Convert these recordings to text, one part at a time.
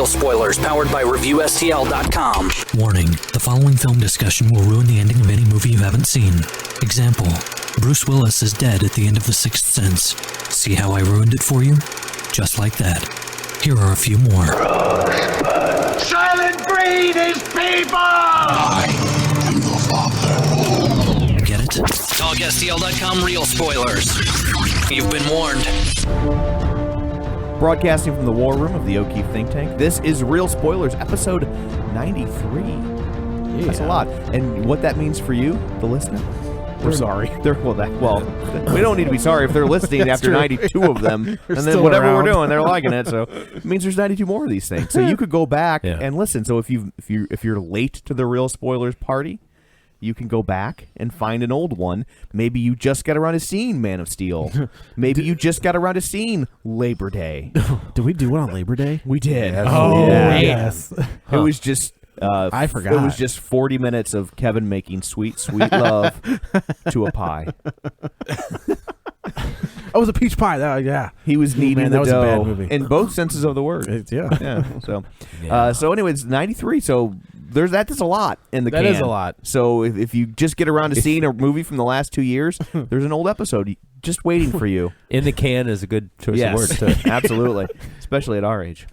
Real Spoilers, powered by ReviewSTL.com. Warning, the following film discussion will ruin the ending of any movie you haven't seen. Example, Bruce Willis is dead at the end of The Sixth Sense. See how I ruined it for you? Just like that. Here are a few more. Silent breed is people! I am your father. Get it? TalkSTL.com Real Spoilers. You've been warned. Broadcasting from the war room of the O'Keefe think tank, this is Real Spoilers, episode 93. Yeah. That's a lot. And what that means for you, the listener? We're sorry. We don't need to be sorry if they're listening after true. 92 of them. And then still whatever around. we're doing, they're liking it. So it means there's 92 more of these things. So you could go back and listen. So if you're late to the Real Spoilers party, you can go back and find an old one. Maybe you just got around to seeing Man of Steel. Maybe you just got around to seeing Labor Day. Did we do it on Labor Day? We did. Oh, yeah. yes. It was just... I forgot. It was just 40 minutes of Kevin making sweet, sweet love to a pie. Oh, it was a peach pie. Yeah. He was kneading Man, the that was a dough bad movie. in both senses of the word. Yeah. So anyways, 93. So that's a lot in the can. That is a lot. So if you just get around to seeing a movie from the last 2 years, there's an old episode just waiting for you. In the can is a good choice of words, too. Absolutely. Especially at our age.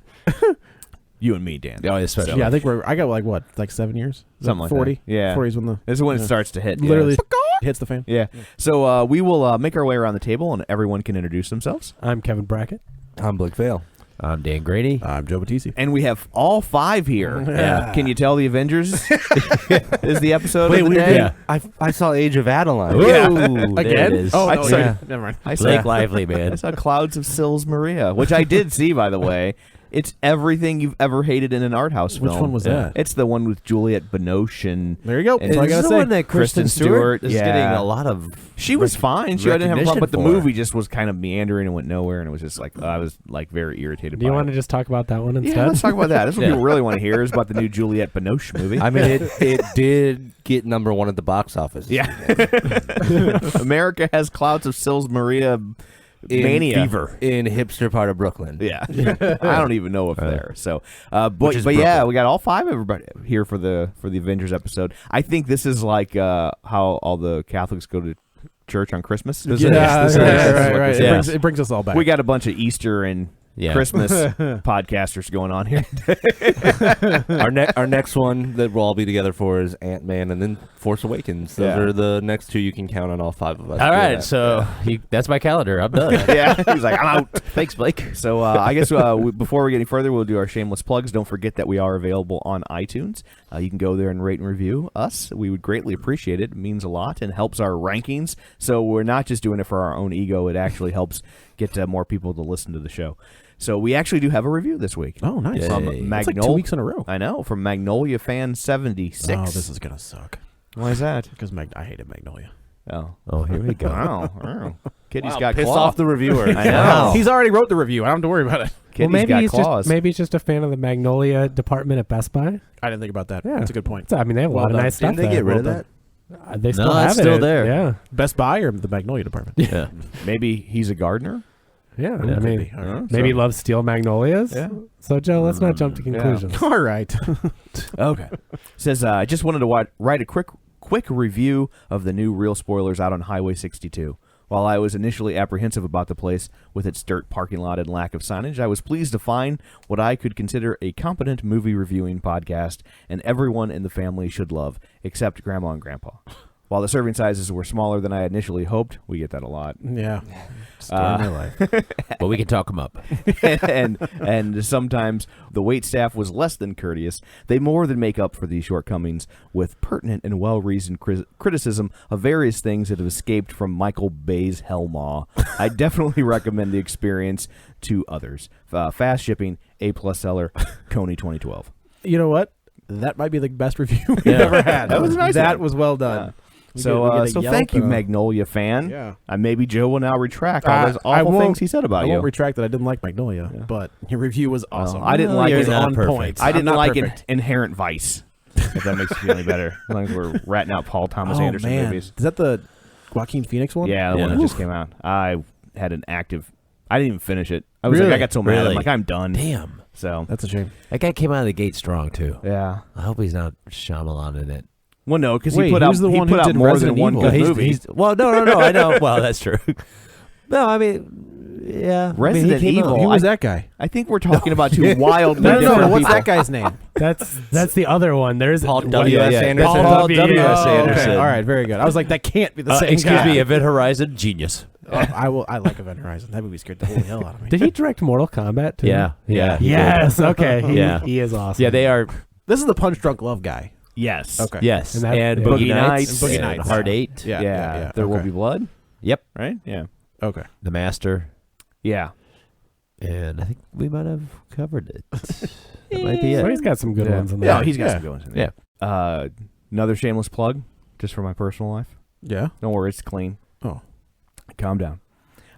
You and me, Dan. Oh, especially. Yeah, I think I got like 7 years? Something like 40? that. Yeah. 40 is when This is when it starts to hit. literally hits the fan. Yeah. So we will make our way around the table, and everyone can introduce themselves. I'm Kevin Brackett. I'm Blake Vale. I'm Dan Grady. I'm Joe Batisi. And we have all five here. Yeah. Can you tell the Avengers is the episode of the we day? did. I saw Age of Adeline. Yeah. Ooh, there Again? it is. Oh, I no, saw- never mind. I saw, Blake Lively, I man. saw Clouds of Sils Maria, which I did see, by the way. It's everything you've ever hated in an art house film. Which one was that? It's the one with Juliette Binoche and... There you go. And That's all I Is gotta the say. one that Kristen Stewart is yeah. getting a lot of... She was fine. She didn't have a problem, but the recognition for. movie just was kind of meandering and went nowhere, and it was just like, I was like very irritated Do you by want it. to just talk about that one instead? Yeah, let's talk about that. That's what people really want to hear is about the new Juliette Binoche movie. I mean, it did get #1 at the box office. Yeah. America has Clouds of Sils Maria mania. Fever. In hipster part of Brooklyn. Yeah. I don't even know if there. So, but is yeah, Brooklyn. we got all five of everybody here for the Avengers episode. I think this is like how all the Catholics go to church on Christmas. This is what this right. is. It brings us all back. We got a bunch of Easter and Christmas podcasters going on here. Our next one that we'll all be together for is Ant-Man and then Force Awakens. Those are the next two you can count on all five of us. All right, so that's my calendar. I'm done. Yeah, he's like, I'm out. Thanks, Blake. So I guess before we get any further, we'll do our shameless plugs. Don't forget that we are available on iTunes. You can go there and rate and review us. We would greatly appreciate it. It means a lot and helps our rankings. So we're not just doing it for our own ego. It actually helps get more people to listen to the show. So we actually do have a review this week. Oh, nice. From That's like 2 weeks in a row. I know. From Magnolia Fan 76. Oh, this is going to suck. Why is that? Because I hated Magnolia. Oh, here we go. Wow. Kitty's got Piss claws. off the reviewer. I know. He's already wrote the review. I don't have to worry about it. Kitty's got claws. Maybe he's just a fan of the Magnolia department at Best Buy. I didn't think about that. Yeah. That's a good point. I mean, they have a lot of nice stuff. Didn't they get rid of that? They still No, have it's it. still there. Yeah. Best Buy or the Magnolia department? Yeah. Maybe he's a gardener? Yeah. Could I mean, be. All right. maybe he loves steel magnolias. Yeah. So, Joe, let's not jump to conclusions. All right. Okay. Says, I just wanted to write a quick review of the new Real Spoilers out on Highway 62. While I was initially apprehensive about the place with its dirt parking lot and lack of signage, I was pleased to find what I could consider a competent movie reviewing podcast and everyone in the family should love, except Grandma and Grandpa. While the serving sizes were smaller than I initially hoped, we get that a lot. Yeah. Story of my life. But we can talk them up. and sometimes the wait staff was less than courteous. They more than make up for these shortcomings with pertinent and well-reasoned criticism of various things that have escaped from Michael Bay's Hellmaw. I definitely recommend the experience to others. Fast shipping, A+ seller, Coney 2012. You know what? That might be the best review we've ever had. That was nice. That was well done. So thank you, Magnolia fan. Yeah. Maybe Joe will now retract all those I awful won't- things he said about I you. won't retract that I didn't like Magnolia, but your review was awesome. I didn't like it. it. Was not on perfect. point. I didn't I'm not like perfect. Inherent Vice. If that makes you feel any better. As long as we're ratting out Paul Thomas Anderson man. movies. Is that the Joaquin Phoenix one? Yeah, the one that Yeah. just came out. I had an active... I didn't even finish it. I was like, Really? I got so mad. I'm Really? like, I'm done. Damn. So That's a shame. That guy came out of the gate strong too. yeah. I hope he's not Shyamalan in it. Well, no, because Wait, he put out who's the he one put who out did more Resident than one Evil? good movie. Well, no, I know. Well, that's true. No, I mean, yeah. Resident Evil. Who was that guy? I think we're talking about two wildly No, no, different No, what's people. that guy's name? That's the other one. There's Paul one- W.S. Anderson. Paul W. W.S. Oh, Anderson. Okay. All right, very good. I was like, that can't be the same Excuse guy. me, Event Horizon, genius. I like Event Horizon. That movie scared the holy hell out of me. Did he direct Mortal Kombat too? Yeah. Yes. Okay. Yeah. He is awesome. Yeah, they are. This is the Punch Drunk Love guy. Yes. Okay. Yes, And and, that- Boogie Boogie Nights, Nights. And Boogie Nights. Hard Eight. Yeah. There will Okay. be blood. Yep, Right. Yeah. Okay. The Master, Yeah. and I think we might have covered it. That might be So it. he's got some good Yeah. ones in Yeah, there. he's got Yeah. some good ones in there. Another shameless plug, just for my personal life. Yeah. Don't worry, it's clean. Oh. Calm down.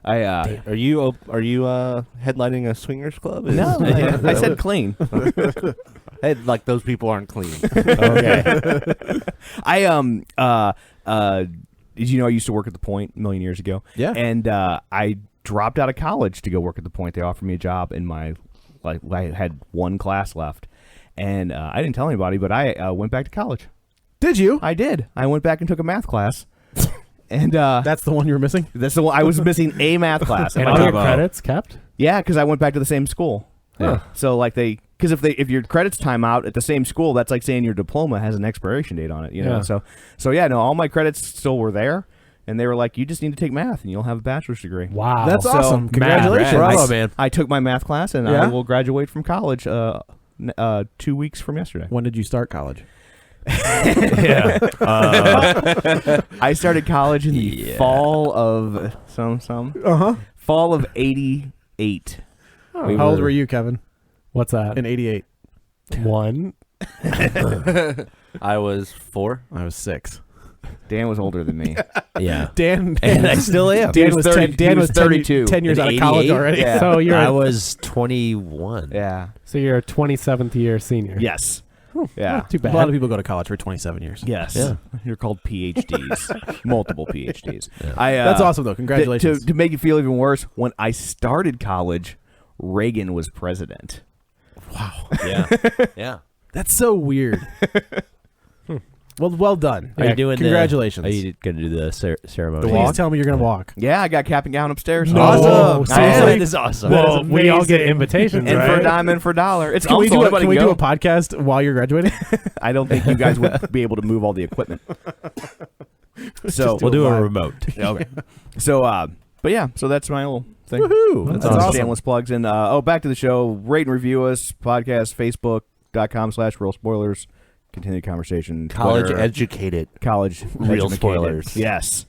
I Are you headlining a swingers club? no, I said clean. Hey, like those people aren't clean. Okay. Did you know I used to work at the Point a million years ago? Yeah. And I dropped out of college to go work at the Point. They offered me a job in my I had one class left, and I didn't tell anybody, but I went back to college. Did you? I did. I went back and took a math class, and That's the one you were missing? that's the one I was missing a math class. And I all took- your credits kept? yeah, because I went back to the same school. Yeah. So like because if your credits time out at the same school, that's like saying your diploma has an expiration date on it. You know. Yeah. So yeah, no, all my credits still were there, and they were like, you just need to take math, and you'll have a bachelor's degree. Wow. That's So, awesome. math. Congratulations. Bravo, man. I took my math class, and I Yeah? will graduate from college 2 weeks from yesterday. When did you start college? Yeah. I started college in the Yeah. fall of fall of '88. Oh. We How old were- were you, Kevin? What's that? In 88. One. I was 4. I was 6. Dan was older than me. Yeah. Dan And I still am. Dan He was was 30 Dan he was was 32. 10 years In out of college 88? already. Yeah. So you're I a, was 21. Yeah. so you're a 27th year senior. Yes. Yeah. Not too A bad. lot of people go to college for 27 years. Yes. Yeah. You're called PhDs. Multiple PhDs. Yeah. That's awesome, though. Congratulations. To make it feel even worse, when I started college, Reagan was president. Yeah. Yeah. That's so weird. Well done. Are you doing Congratulations. Are you going to do the ceremony? Please tell me you're going to walk. Yeah, I got cap and gown upstairs. No. Awesome. So I am. That is awesome. Well, we all get amazing. invitations, And for a right? dime and for a dollar. It's Can we do anybody can we can do go. a podcast while you're graduating? I don't think you guys would be able to move all the equipment. So We'll do a live. remote. okay. So but yeah, so that's my little thing. Woohoo! That's awesome. Shameless plugs. And back to the show. Rate and review us. Podcast, Facebook.com/real spoilers. Continue the conversation. College Twitter, educated. college Real educated. spoilers. Yes.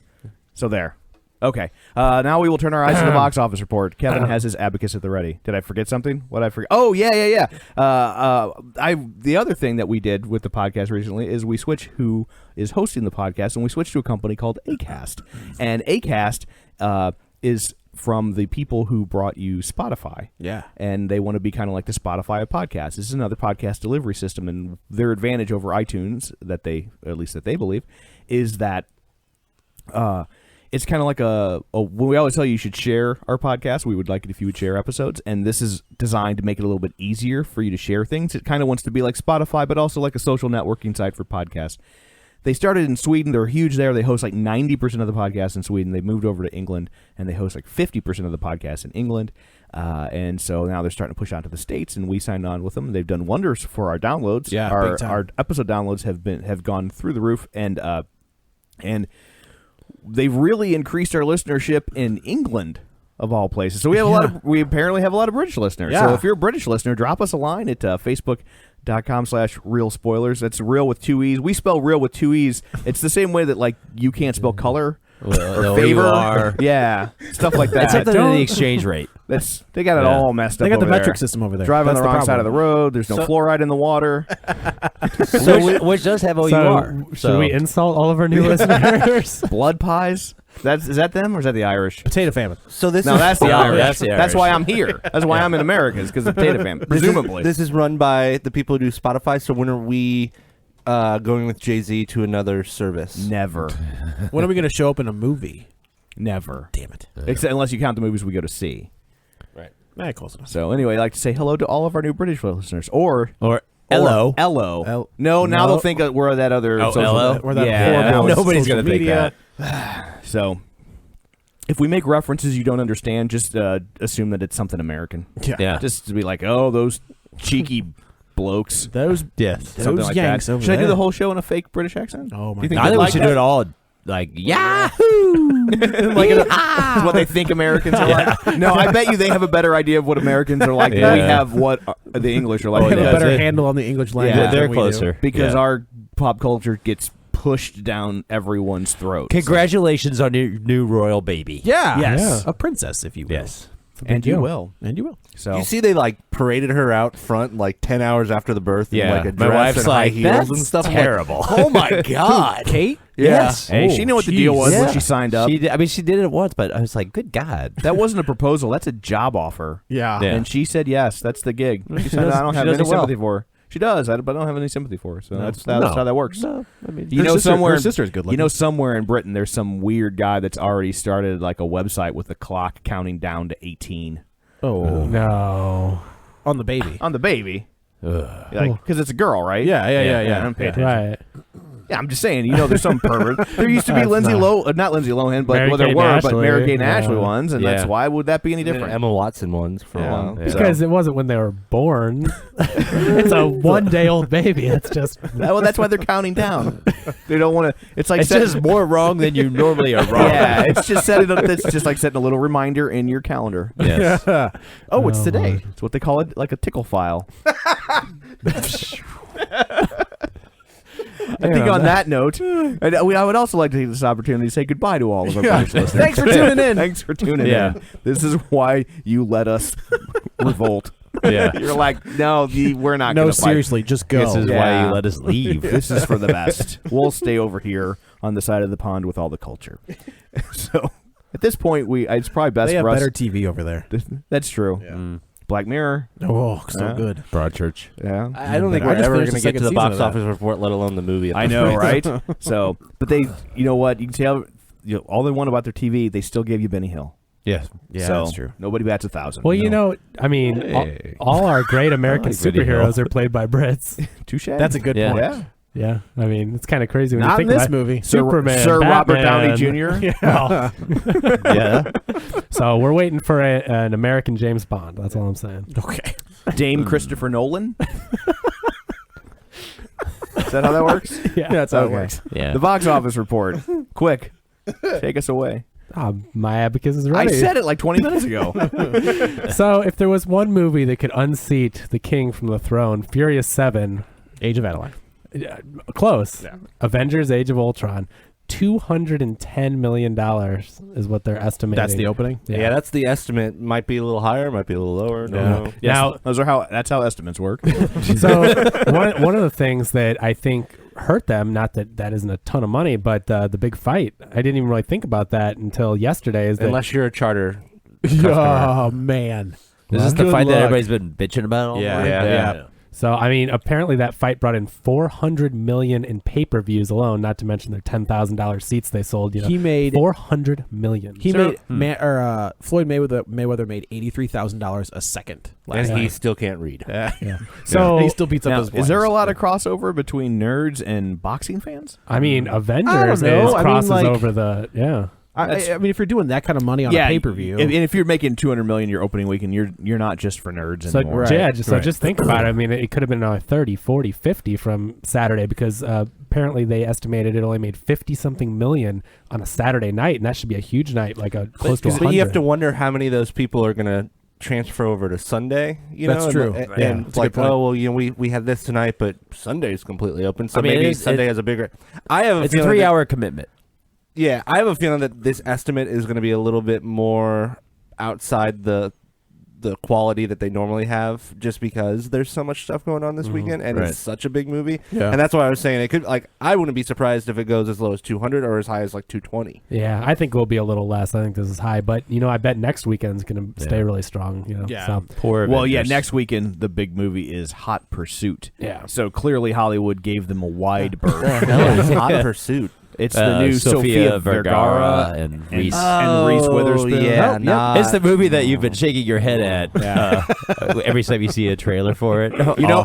So there. Okay. Now we will turn our eyes to the box office report. Kevin has his abacus at the ready. Did I forget something? What did I forget? Oh yeah. The other thing that we did with the podcast recently is we switched who is hosting the podcast, and we switched to a company called Acast. And Acast is from the people who brought you Spotify. Yeah. And they want to be kind of like the Spotify of podcasts. This is another podcast delivery system, and their advantage over iTunes, that they believe, is that it's kind of like when we always tell you should share our podcast. We would like it if you would share episodes, and this is designed to make it a little bit easier for you to share things. It kind of wants to be like Spotify, but also like a social networking site for podcasts. They started in Sweden. They're huge there. They host like 90% of the podcasts in Sweden. They moved over to England, and they host like 50% of the podcasts in England. And so now they're starting to push out to the States, and we signed on with them. They've done wonders for our downloads. Yeah, our big time. our episode downloads have gone through the roof, and they've really increased our listenership in England, of all places. So we have we apparently have a lot of British listeners. Yeah. So if you're a British listener, drop us a line at Facebook.com/real spoilers. That's real with 2 E's. We spell real with 2 E's. It's the same way that like you can't spell color or favor. Yeah, stuff like that. It's something in the exchange rate. They got it all messed up. They got the over metric there. system over there. Drive on That's the wrong problem. side of the road. There's no fluoride in the water. which does have OUR. Should we insult all of our new listeners? Blood pies. Is that them or is that the Irish? Potato famine. So this No, is that's the Oh, Irish. that's the That's Irish. why I'm here. That's why I'm in America. Is because of potato famine. Presumably. This is run by the people who do Spotify. So when are we going with Jay-Z to another service? Never. When are we going to show up in a movie? Never. Damn it. Except unless you count the movies we go to see. Right. Close enough. So anyway, I'd like to say hello to all of our new British listeners, or Ello. Ello. No, now they'll think that we're that other. social Ello? We're that yeah, horrible nobody's social gonna think media. So, if we make references you don't understand, just assume that it's something American. Yeah. Just to be like, oh, those cheeky blokes. Those Yes. Something those like Yanks that. over Should I do there. the whole show in a fake British accent? Oh, my Do you think I they'd think we like should that? do it all like Yahoo. Like is what they think Americans are like. No, I bet you they have a better idea of what Americans are like than we have what the English are like. They have yeah, a better that's it. handle on the English language. Yeah, they're than we do. closer because Yeah. our pop culture gets pushed down everyone's throat. Congratulations on your new royal baby. Yeah. Yes. A princess, if you will. Yes. And you will. And you will. So You see, they like paraded her out front like 10 hours after the birth in like a My dress wife's and high like, heels that's and stuff. I'm like, terrible. oh my god, Kate? Yes. hey, she knew what the deal was when she signed up. She did, she did it once, but I was like, good God. That wasn't a proposal. That's a job offer. Yeah. Yeah. And she said yes. That's the gig. She said, does- I don't she have does any it well. sympathy for her. She does, but I don't have any sympathy for her. So that's how that works. No, I mean, You know, somewhere her sister's good looking. You know, somewhere in Britain, there's some weird guy that's already started like a website with the clock counting down to 18 Oh. No. On the baby. on the baby, because it's a girl, right? Yeah. I don't pay attention. Right. Yeah, I'm just saying. You know, there's some pervert. There used to be That's not Lindsay Lohan, but Mary there Kate were, and but Ashley. Mary Kate and Yeah. Ashley ones, and that's Yeah. why would that be any different? Emma Watson ones for a Yeah. while. Because it wasn't when they were born. It's a 1 day old baby. It's just Well, that's why they're counting down. They don't want to. It's like it's just more wrong than you normally are wrong. Yeah, it's just setting. It's just like setting a little reminder in your calendar. Yes. Oh, it's Oh, today. Lord. It's what they call it, like a tickle file. I think on that note, I would also like to take this opportunity to say goodbye to all of our British listeners. Thanks for tuning in. Thanks for tuning Yeah. in. This is why you let us revolt. Yeah. You're like, no, we're not No, going to fight. seriously, just go. This is why Yeah. you let us leave. This is for the best. We'll stay over here on the side of the pond with all the culture. So at this point, it's probably best They have for us. better TV over there. That's true. Mm. Black Mirror. Oh, so Yeah. good. Broadchurch. Yeah. I don't think I we're just ever finished going the to get to second the season box of that. office report, let alone the movie. At I this know, point. right? So, but you know what? You can tell, all they want about their TV, they still gave you Benny Hill. Yes. Yeah, so that's true. Nobody bats 1,000. well, you know, I mean, Hey. all our great American like Video superheroes are played by Brits. touche. That's a good Yeah. point. Yeah. Yeah, I mean, it's kind of crazy when Not you in think this about movie. Superman, Sir Robert Downey Batman. Jr. Yeah. Yeah. So we're waiting for an American James Bond. That's all I'm saying. Okay. Dame Christopher Nolan. Is that how that works? Yeah. That's how it Okay. works. Yeah. The box office report. Quick. Take us away. My abacus is ready. I said it like 20 minutes ago. So if there was one movie that could unseat the king from the throne, Furious 7, Age of Adeline. close. Avengers: Age of Ultron, $210 million is what they're estimating. That's the opening? Yeah, that's the estimate. Might be a little higher, might be a little lower. Don't know. Yes, Now- that's how estimates work. So one of the things that I think hurt them, not that isn't a ton of money, but the big fight. I didn't even really think about that until yesterday. Is that Unless you're a charter. Oh, man. Is this the Good fight that luck. everybody's been bitching about? all Yeah. morning? Yeah. so? I mean, apparently that fight brought in $400 million in pay-per-views alone. Not to mention their $10,000 seats they sold. You know, He made $400 million. Floyd Mayweather made $83,000 a second last And he night. still can't read. Yeah. So And he still beats up Now, his wife. is there a lot of crossover between nerds and boxing fans? I mean, Avengers I don't know. is I mean, crosses like- over the I mean, if you're doing that kind of money on a pay-per-view. And if you're making $200 million your opening weekend, you're not just for nerds So anymore. Right. yeah, just think about it. I mean, it could have been 30, 40, 50 from Saturday because apparently they estimated it only made 50-something million on a Saturday night, and that should be a huge night, like a close to 100. But you have to wonder how many of those people are going to transfer over to Sunday. That's know? true. And, Yeah, and that's it's a like, good point. oh, well, we had this tonight, but Sunday's completely open. So I mean, maybe Sunday has a bigger. I have a It's a feeling 3-hour commitment. Yeah, I have a feeling that this estimate is going to be a little bit more outside the quality that they normally have, just because there's so much stuff going on this weekend, and Right. it's such a big movie. Yeah. And that's why I was saying it could. Like, I wouldn't be surprised if it goes as low as 200 or as high as like 220. Yeah, I think we'll be a little less. I think this is high, but I bet next weekend's going to stay really strong. Yeah. So, Poor Well, yeah, Avengers. next weekend the big movie is Hot Pursuit. Yeah. So clearly Hollywood gave them a wide berth. Hell, it's Hot Pursuit. It's the new Sofia Vergara and Reese. and Reese Witherspoon. yeah, Oh, nah. It's the movie that you've been shaking your head at every time you see a trailer for it.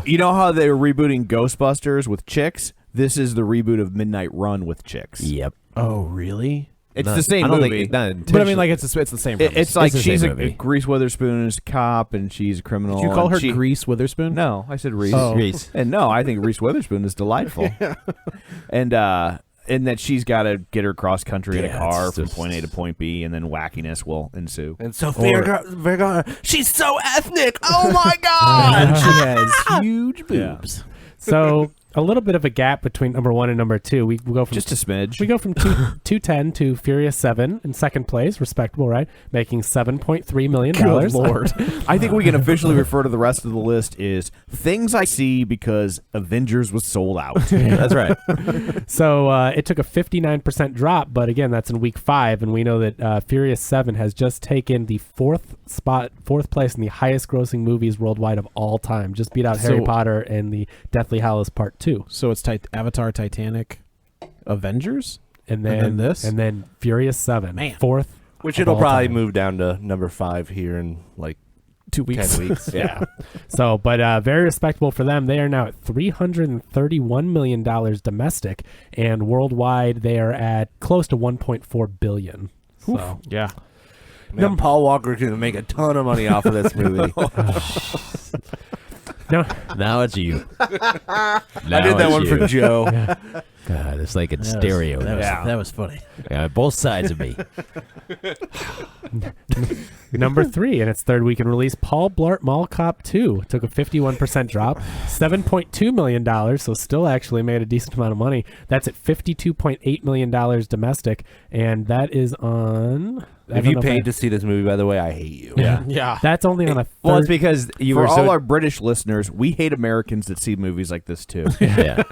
You know how they're rebooting Ghostbusters with chicks? This is the reboot of Midnight Run with chicks. Yep. Oh, really? It's the same I don't movie. think not But I mean, like, it's the same. premise. It's like the she's same a movie. Reese Witherspoon is a cop and she's a criminal. Did you call and her she, Grease Witherspoon? No, I said Reese. Oh. Reese. And no, I think Reese Witherspoon is delightful. And that she's got to get her cross country in a Yeah, car it's from just- point A to point B, and then wackiness will ensue. And Sofia Vergara, she's so ethnic. Oh my And god! she has huge boobs. So a little bit of a gap between number 1 and number 2. We go from Just a smidge. We go from 210 to Furious 7 in second place, respectable, right? Making $7.3 million. Good Lord. I think we can officially refer to the rest of the list is things I see because Avengers was sold out. That's right. So it took a 59% drop, but again, that's in week 5, and we know that Furious 7 has just taken the fourth place in the highest grossing movies worldwide of all time. Just beat out Harry So- Potter and the Deathly Hallows Part 2. So it's Avatar, Titanic, Avengers, And then then this? And then Furious 7. Man. Fourth. Which of it'll all probably time. move down to number 5 here in like 2 weeks. 10 weeks. Yeah. So, but very respectable for them. They are now at $331 million domestic, and worldwide they are at close to $1.4 billion. So, Yeah. Man, Paul Walker's going to make a ton of money off of this movie. no, Now it's you. I did that one for Joe. God, it's like in stereo. That was funny. Both sides of me. number 3 in its third week in release, Paul Blart Mall Cop 2 took a 51% drop, $7.2 million, so still actually made a decent amount of money. That's at $52.8 million domestic, and that is on... If you paid to see this movie, by the way, I hate you. Yeah. Yeah. That's only on a third... Well, it's because you For were all so our British listeners, we hate Americans that see movies like this too. yeah.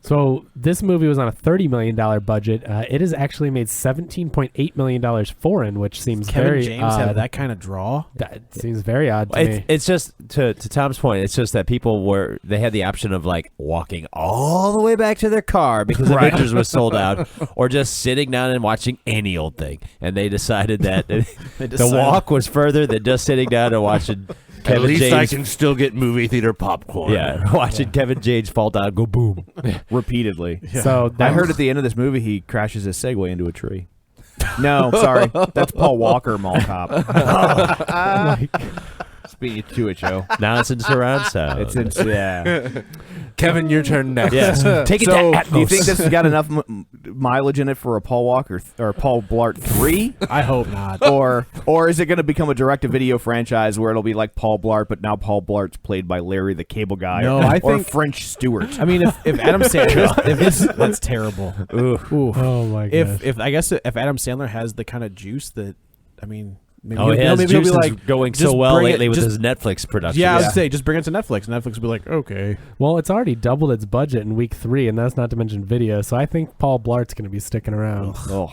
So this movie was on a $30 million budget. It has actually made $17.8 million foreign, which seems Kevin very James odd. had that kind of draw. That seems very odd to me. It's just to Tom's point. It's just that people they had the option of like walking all the way back to their car because Avengers was sold out, or just sitting down and watching any old thing. And they decided that the walk was further than just sitting down and watching At Kevin least James. I can still get movie theater popcorn. Yeah, watching Kevin James fall down, go boom. Repeatedly. So I heard at the end of this movie he crashes his Segway into a tree. No, sorry. That's Paul Walker, Mall Cop. Speaking to it, Joe. Now it's in surround sound. It's yeah. Kevin, your turn next. Yes. Take it So, to do you Atmos. think this has got enough mileage in it for a Paul Walker or Paul Blart 3? I hope not. Or is it going to become a direct-to-video franchise where it'll be like Paul Blart, but now Paul Blart's played by Larry the Cable Guy No, or, I or think- French Stewart? I mean, if Adam Sandler, that's terrible. Oof. Oh my god. If I guess if Adam Sandler has the kind of juice that, I mean, maybe Oh, he'll, his maybe he'll be juice is like going just so well bring it- lately with just- his Netflix production. Yeah, I would say just bring it to Netflix. Netflix will be like, okay. Well, it's already doubled its budget in week 3, and that's not to mention video. So I think Paul Blart's going to be sticking around. Oh,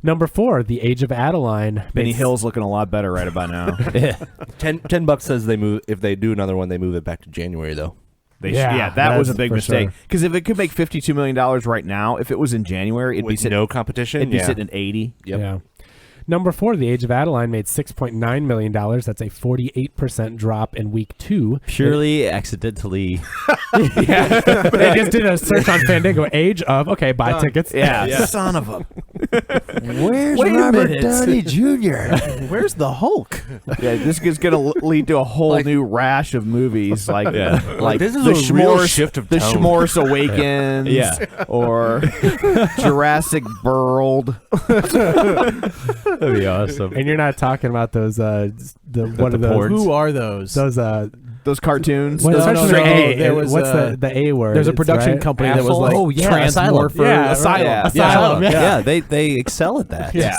Number 4, The Age of Adeline. Benny Makes- Hill's looking a lot better right about now. $10 says they move. If they do another one, they move it back to January though. Yeah, that was a that's big for mistake. sure. Because if it could make $52 million right now, if it was in January, it'd be With sitting, no competition. it'd be yeah. sitting at 80. Yep. Yeah. Number 4, The Age of Adeline made $6.9 million. That's a 48% drop in week 2. Purely accidentally. Yeah. They just did a search on Fandango. Age of, okay, buy tickets. Yeah, son of a. Where's Wait a Robert minute. Downey Jr.? Where's the Hulk? Yeah, this is going to lead to a whole new rash of movies like This is the a real Schmorse, shift of the tone. Schmorse Awakens, Yeah. or Jurassic World. That'd be awesome. And you're not talking about those, what are those? porns. Who are those? Those cartoons. What Those starts with no, an A? there was, What's the A word? There's a It's, production right? company that was Asshole? like Oh, yeah, Asylum. Transmorpher. Yeah, Asylum. yeah. Asylum. Yeah, they excel at that. Yeah.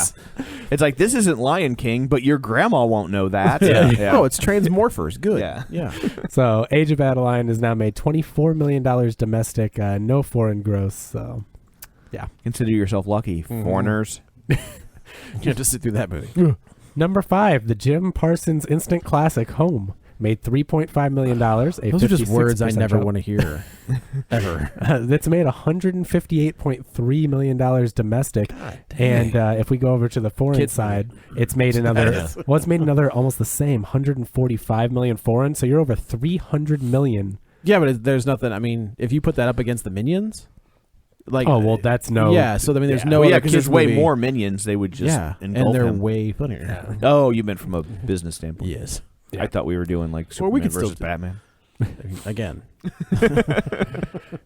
It's like, this isn't Lion King, but your grandma won't know that. Yeah. Oh, it's Transmorphers. Good. Yeah. Yeah. So Age of Adeline has now made $24 million domestic, no foreign gross. So Consider yourself lucky, foreigners. You have to sit through that movie. Number 5, the Jim Parsons instant classic Home made $3.5 million. Those are just words I never want to hear. Ever. That's made $158.3 million domestic. And if we go over to the foreign side, it's made another. Well, it's made another almost the same, $145 million foreign. So you're over $300 million. Yeah, but there's nothing. I mean, if you put that up against the Minions, like, oh well, that's no. Yeah, so I mean, there's no. Well, yeah, other because kids there's way movie. more Minions. They would just and engulf they're him. way funnier. Oh, you meant from a business standpoint? Yes. I thought we were doing like Superman we could still versus Batman. Again.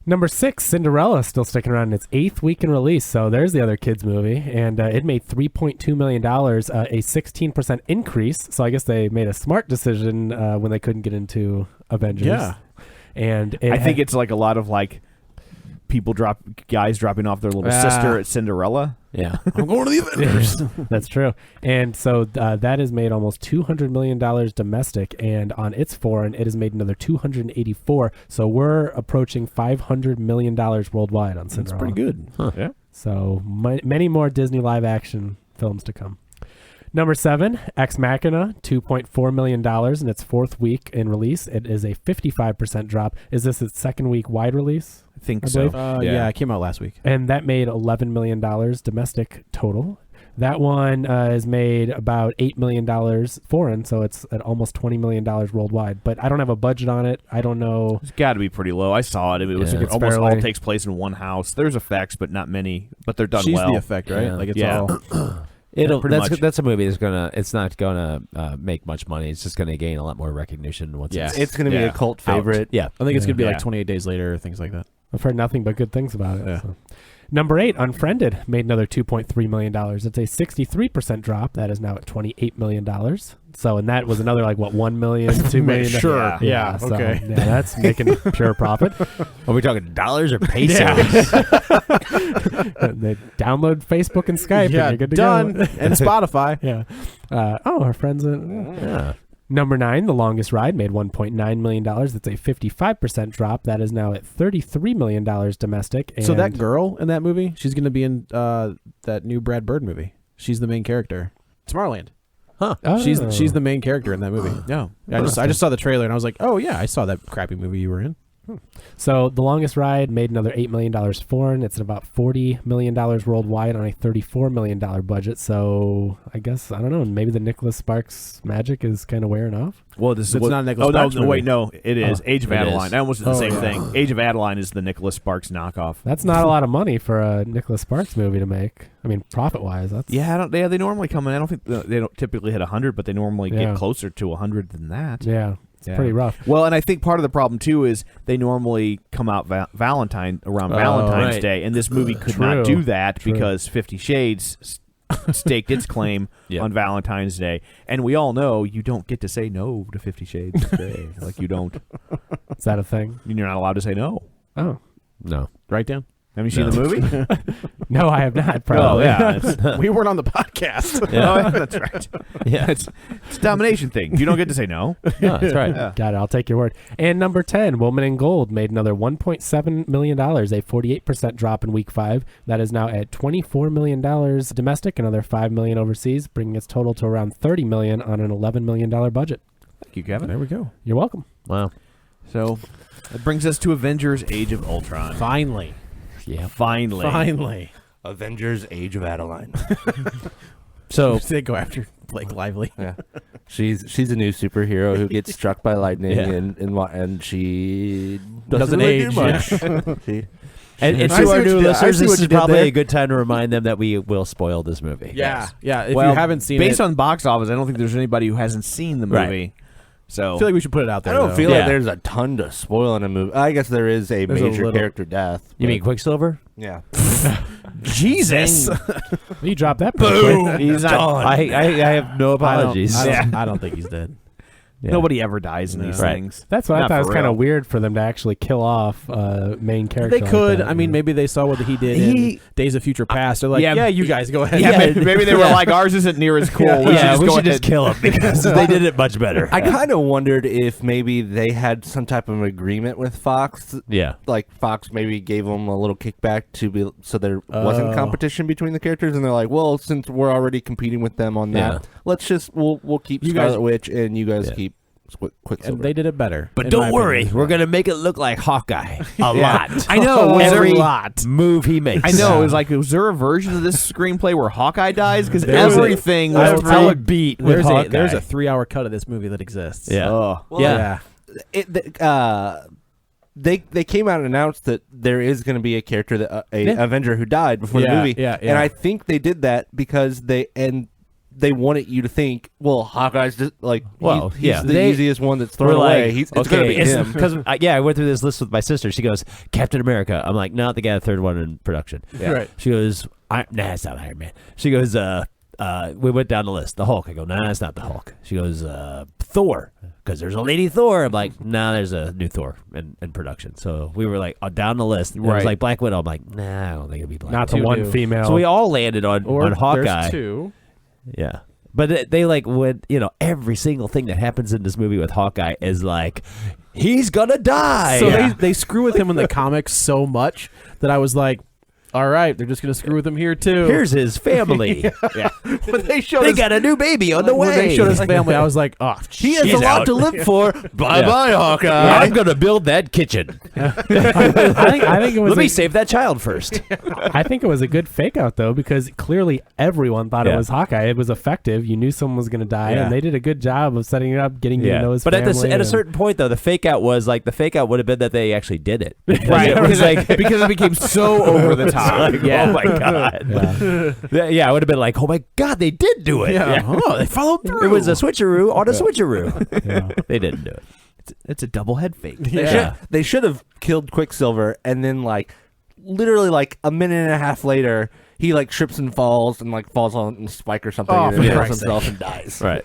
Number 6, Cinderella, still sticking around in its 8th week in release. So there's the other kids movie, and it made $3.2 million, a 16% increase. So I guess they made a smart decision when they couldn't get into Avengers. Yeah. And I think it's like a lot of like guys dropping off their little sister at Cinderella. Yeah. I'm going to the Avengers. That's true. And so that has made almost $200 million domestic, and on its foreign, it has made another $284. So we're approaching $500 million worldwide on Cinderella. That's pretty good. Huh. Yeah. So many more Disney live action films to come. Number 7, Ex Machina, $2.4 million in its 4th week in release. It is a 55% drop. Is this its 2nd week wide release? I think I so. believe. Yeah, it came out last week. And that made $11 million domestic total. That one has made about $8 million foreign, so it's at almost $20 million worldwide. But I don't have a budget on it. I don't know. It's got to be pretty low. I saw it. It was It's almost barely- all takes place in one house. There's effects, but not many. But they're done She's well. the effect, right? Yeah. Like it's Yeah. all. pretty much. That's a movie it's not gonna make much money. It's just gonna gain a lot more recognition once Yeah. It's going to be a cult favorite. yeah. I think it's gonna be Yeah. like 28 days later, or things like that. I've heard nothing but good things about it. Yeah. So. Number 8, Unfriended, made another $2.3 million. It's a 63% drop. That is now at $28 million. So, and that was another like, what, $1 million, $2 million? Sure. Yeah, so, okay. Yeah, that's making pure profit. Are we talking dollars or pesos? They download Facebook and Skype and you're good to done. go. And Spotify. Yeah. Our friends. Yeah. Number 9, The Longest Ride, made $1.9 million. That's a 55% drop. That is now at $33 million domestic. And So that girl in that movie, she's going to be in that new Brad Bird movie. She's the main character. Tomorrowland. Huh. Oh. She's the main character in that movie. Yeah. I just saw the trailer and I was like, oh yeah, I saw that crappy movie you were in. So The Longest Ride made another $8 million foreign. It's at about $40 million worldwide on a $34 million budget. So I guess, I don't know, maybe the Nicholas Sparks magic is kind of wearing off. Well, this is It's not a Nicholas Oh Sparks no, movie. wait, no, it is Age of it Adeline. is. I almost did the same yeah. thing. Age of Adeline is the Nicholas Sparks knockoff. That's not a lot of money for a Nicholas Sparks movie to make. I mean, profit-wise, that's... Yeah, I don't. They normally come in. I don't think they don't typically hit 100, but they normally Yeah. get closer to 100 than that. Yeah, it's Yeah. pretty rough. Well, and I think part of the problem too is they normally come out Valentine's right. Day, and this movie could True. not do that True. because 50 Shades staked its claim Yeah. on Valentine's Day, and we all know you don't get to say no to 50 Shades Day. Like you don't. Is that a thing? You're not allowed to say no. Oh. No. Right, Dan? Have you seen the movie? No, I have not, probably. Oh yeah, it's, We weren't on the podcast. oh, yeah, that's right. Yeah. It's a domination thing. You don't get to say no. No, that's right. Yeah. Got it. I'll take your word. And number 10, Woman in Gold, made another $1.7 million, a 48% drop in week 5. That is now at $24 million domestic, another $5 million overseas, bringing its total to around $30 million on an $11 million budget. Thank you, Kevin. There we go. You're welcome. Wow. So that brings us to Avengers: Age of Ultron. Finally. Yeah. Finally. Avengers: Age of Adeline. So They go after Blake Lively. Yeah, she's a new superhero who gets struck by lightning, Yeah. and she Doesn't really age. do much. She- and I to see our what new you did- I listeners, see this what is you did probably there. a good time to remind them that we will spoil this movie. Yeah. Yeah. If Well, you haven't seen based it, on box office, I don't think there's anybody who hasn't seen the Right. movie. So I feel like we should put it out I there. don't though. feel Yeah. like there's a ton to spoil in a movie. I guess there is a There's a major little- character death. You but- mean Quicksilver? Yeah. Jesus. You dropped that pretty quick. He's not. I have no apologies. I don't think he's dead. Yeah. Nobody ever dies in these Right. things. That's what I Not thought was for kind of real. weird for them to actually kill off main character. They like could. that. I mean, maybe they saw what he did in Days of Future Past. They're like, yeah, yeah, you guys go ahead. Yeah, maybe they were like, ours isn't near as cool. We should Yeah, just we go should ahead. just kill him because they did it much better. I kind of wondered if maybe they had some type of agreement with Fox. Yeah. Like Fox maybe gave them a little kickback to be so there wasn't Oh. competition between the characters, and they're like, well, since we're already competing with them on that, Yeah. let's just we'll keep You guys- Scarlet Witch and you guys Yeah. keep Quicksilver. And they did it better. But in don't my worry, opinion. we're gonna make it look like Hawkeye a lot. I know. Every lot. move he makes. I know. Was there a version of this screenplay where Hawkeye dies? Because There's everything I was will tell through. a beat with There's Hawkeye. there's a 3-hour cut of this movie that exists. Yeah. Oh. Yeah. They came out and announced that there is going to be a character that Avenger who died before the Yeah, movie. yeah. And I think they did that because they wanted you to think, well, Hawkeye's just like, Well, he's yeah. the easiest one that's thrown away. It's going to be him. Because I went through this list with my sister. She goes, Captain America. I'm like, no, they got a third one in production. Yeah. Right. She goes, nah, it's not Iron Man. She goes, we went down the list. The Hulk. I go, nah, it's not the Hulk. She goes, Thor. Because there's a lady Thor. I'm like, nah, there's a new Thor in production. So we were like down the list. It was like Black Widow. I'm like, nah, I don't think it'll be Black Not Widow. the one new. female. So we all landed on Hawkeye. There's 2. Yeah. But they like would, every single thing that happens in this movie with Hawkeye is like, he's gonna die. So they screw with him in the comics so much that I was like, all right, they're just going to screw with him here too. Here's his family. Yeah. But they showed They us, got a new baby on the way. when they showed his family, I was like, oh, He has He's a lot out. to live for. Bye-bye, Hawkeye. I'm gonna build that kitchen. I think it was. Let me save that child first. I think it was a good fake out though, because clearly everyone thought it Yeah. was Hawkeye. It was effective. You knew someone was going to die, Yeah. and they did a good job of setting it up, getting you to know his But family. at a and- certain point though, the fake out would have been that they actually did it. Right. It was like, because it became so over the top. oh my god. Yeah, it would have been like, oh my god, they did do it. yeah, oh, they followed through. It was a switcheroo on a switcheroo. They didn't do it. It's a double head fake. They should have killed Quicksilver, and then literally a minute and a half later, he trips and falls on a spike or something, Oh, and for then kills Christ's himself and dies. Right.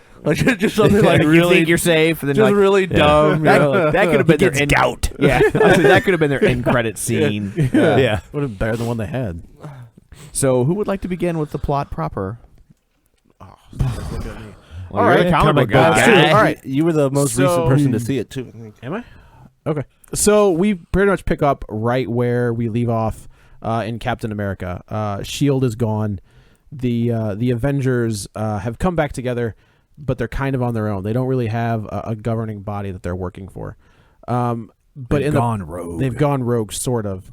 Just something You really, think you're safe, and then just really dumb. that could have been their end gout. Yeah, that could have been their end credit scene. Yeah. Would have been better than one they had. So, who would like to begin with the plot proper? All Well, you're the comic book That's guy. true. All right. You were the most So- recent person to see it too. I think. Am I? Okay. So we pretty much pick up right where we leave off in Captain America. S.H.I.E.L.D. is gone. The Avengers have come back together, but they're kind of on their own. They don't really have a governing body that they're working for. But They've gone rogue. They've gone rogue, sort of.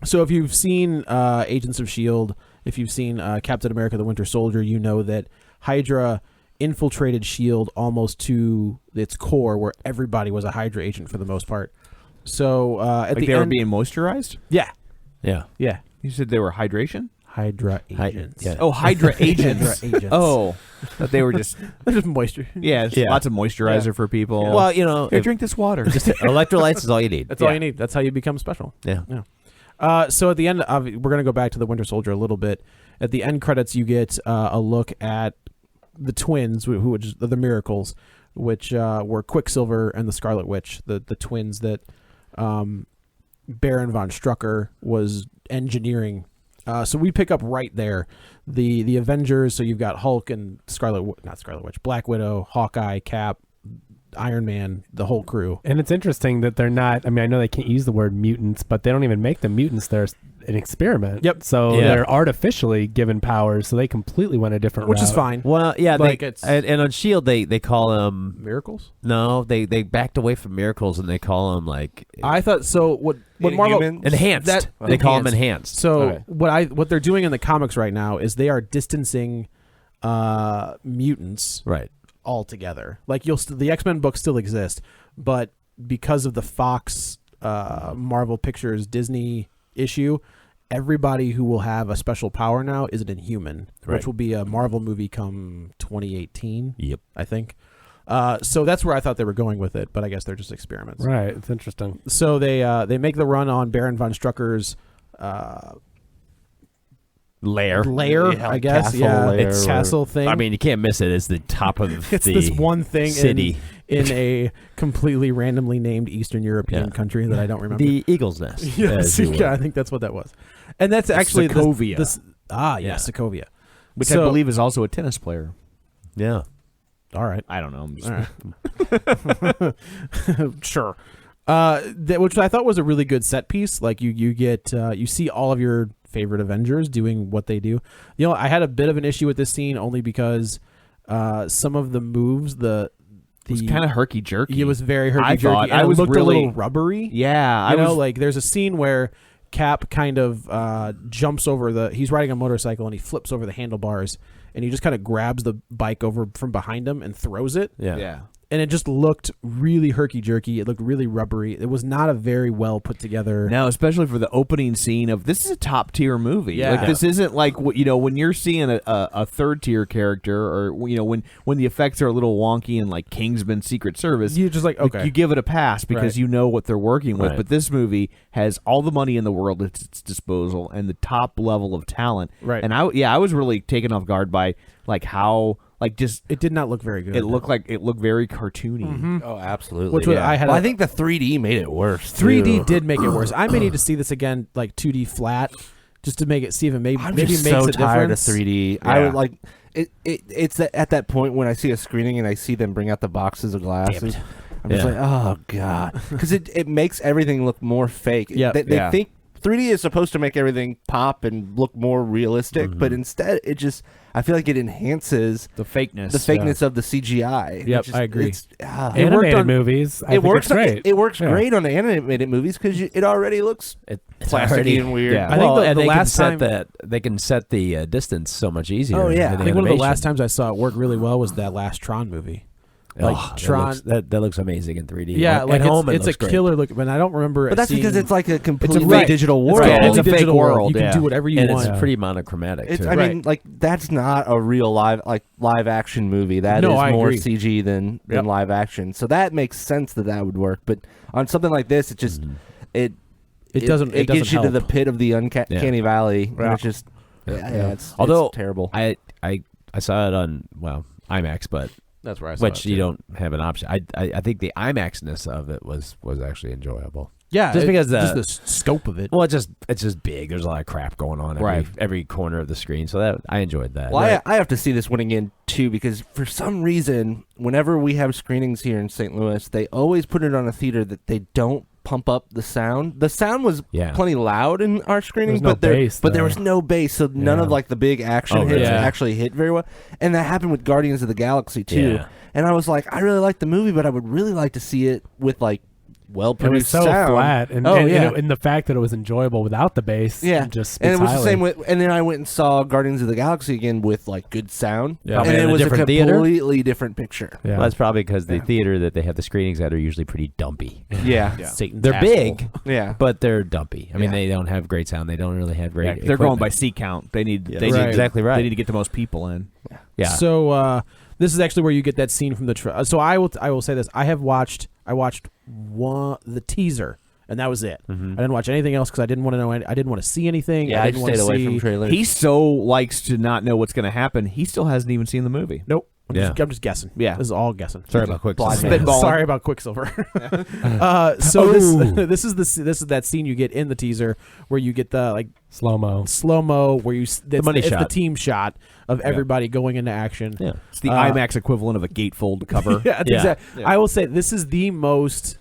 So if you've seen Agents of S.H.I.E.L.D., if you've seen Captain America the Winter Soldier, you know that Hydra infiltrated S.H.I.E.L.D. almost to its core, where everybody was a Hydra agent for the most part. So at the they were end, being moisturized? yeah, Yeah. yeah, You said they were hydration? Hydra agents. yeah. Oh, Hydra agents. Hydra agents. Oh, that they were just They're just moisture. yeah, lots of moisturizer for people. Well, Here, if- drink this water. just electrolytes is all you need. That's all you need. That's how you become special. Yeah. So at the end, we're going to go back to the Winter Soldier a little bit. At the end credits, you get a look at the twins, who are the Miracles, which were Quicksilver and the Scarlet Witch, the twins that Baron von Strucker was engineering. So we pick up right there. The Avengers, so you've got Hulk and Black Widow, Hawkeye, Cap, Iron Man, the whole crew. And it's interesting that they're not. I mean, I know they can't use the word mutants, but they don't even make them mutants. They're an experiment. Yep. So Yeah. they're artificially given powers. So they completely went a different Which route. is fine. Well, yeah, Like, they, it's- and on S.H.I.E.L.D. they call them Miracles? no, they backed away from miracles and they call them like I thought so. What Marvel Inhumans? enhanced. that- they call them enhanced. enhanced. So Okay. what they're doing in the comics right now is they are distancing mutants Right. altogether. Like the X-Men books still exist, but because of the Fox Marvel Pictures Disney issue, everybody who will have a special power now is an Inhuman, Right. which will be a Marvel movie come 2018. Yep. I think. So that's where I thought they were going with it, but I guess they're just experiments. Right. It's interesting. So they make the run on Baron von Strucker's Lair. lair, Yeah, I guess. castle Yeah, lair it's or- castle thing. I mean, you can't miss it. It's the top of it's the this one thing city. in a completely randomly named Eastern European Yeah. country that I don't remember. The Eagle's Nest. Yes, as you will. yeah, I think that's what that was. And that's actually Sokovia. Yeah, Sokovia. Which I So- believe is also a tennis player. Yeah. All right. I don't know. I'm just, All right. Sure. Which I thought was a really good set piece. Like you get you see all of your favorite Avengers doing what they do. You know, I had a bit of an issue with this scene only because some of the moves, the was kind of herky jerky. It was very herky I jerky. thought. And I it was looked really a little rubbery. Yeah, You know, like there's a scene where Cap kind of jumps over he's riding a motorcycle and he flips over the handlebars and he just kind of grabs the bike over from behind him and throws it. yeah. And it just looked really herky-jerky. It looked really rubbery. It was not a very well put together. No, especially for the opening scene of this is a top tier movie. Yeah. Like this isn't like when you're seeing a third tier character, or when the effects are a little wonky and like Kingsman Secret Service, You're just like, okay. you give it a pass because Right. you know what they're working with. Right. But this movie has all the money in the world at its disposal and the top level of talent. Right. And I was really taken off guard by like how like just It did not look very good. it looked very cartoony. Oh, absolutely. Which was- I had Well, a- I think the 3D made it worse. 3D too. did make it worse. I may need to see this again, like 2D flat, just to make it see if it I'm maybe just makes so a tired difference. of 3D. I would like it's at that point when I see a screening and I see them bring out the boxes of glasses. I'm just Yeah. like, oh god, because it makes everything look more fake. Yep. They Yeah. think 3D is supposed to make everything pop and look more realistic, but instead it just I feel like it enhances The fakeness. the fakeness of the CGI. Yep, It just- I agree. It's, Animated on- movies. I it think works it's great. It works Yeah. great on the animated movies because it already looks It's plasticky already- and weird. Yeah. I think the and they last can time- set they can set the distance so much easier. Oh, yeah. in I think one of the last animation. times I saw it work really well was that last Tron movie. Like Oh, Tron. that looks amazing in 3D. Yeah, At like home it it's a looks great. killer look, but I don't remember. But that's because seeing- it's like a completely right. digital It's world. a It's a fake digital world, You can yeah. do whatever you and want. it's pretty monochromatic It's, too. I Right. mean, like that's not a real live action movie. That is No, I more agree. CG than Yep. live action. So that makes sense that would work. But on something like this, it just it doesn't. it It doesn't gets you to help. the pit of the uncanny valley. And Yeah. it's just it's Although terrible. I saw it on IMAX, but That's where I saw which it, you too. don't have an option. I think the IMAX-ness of it was actually enjoyable. Yeah, just because just the scope of it. Well, it's just big. There's a lot of crap going on every corner of the screen, so that I enjoyed that. Well, I have to see this one again too because for some reason, whenever we have screenings here in St. Louis, they always put it on a theater that they don't pump up the sound. The sound was Yeah. plenty loud in our screening, There's no but there bass, but there though. was no bass, so none Yeah. of like the big action Oh, hits yeah. actually hit very well. And that happened with Guardians of the Galaxy too. Yeah. And I was like, I really like the movie, but I would really like to see it with like It was well-produced so sound. flat, and, Oh, and, yeah. and the fact that it was enjoyable without the bass, Yeah, just and it speaks was the same highly. with. And then I went and saw Guardians of the Galaxy again with like good sound. Yeah. and Probably in it a was a different theater? completely different picture. Yeah. Well, that's probably because the theater that they have the screenings at are usually pretty dumpy. Yeah, Satan's They're asshole. big, yeah. but they're dumpy. I mean, Yeah. they don't have great sound. They don't really have great. Yeah, they're going by equipment. seat count. They need. Yeah, They right. need exactly right. They need to get the most people in. Yeah. So this is actually where you get that scene from the. So I will say this. I watched the teaser, and that was it. Mm-hmm. I didn't watch anything else because I didn't want to know. I didn't want to see anything. Yeah, I didn't just want stayed to away see. from trailers. He so likes to not know what's going to happen. He still hasn't even seen the movie. Nope. Yeah. I'm just guessing. Yeah. This is all guessing. Sorry about quick. Blind suspense. Spitballing. Sorry about Quicksilver. So this is that scene you get in the teaser where you get the like slow mo. slow mo where you the money it's the shot. team shot of everybody going into action. Yeah. It's the Uh, IMAX equivalent of a gatefold cover. Yeah, that's Yeah. exact- I will say this is the most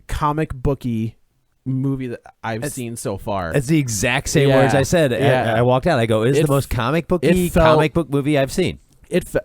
comic booky movie that I've seen so far. It's the exact same Yeah. words I said. Yeah. I walked out. I go, "It's It the most comic booky it felt- comic book movie I've seen."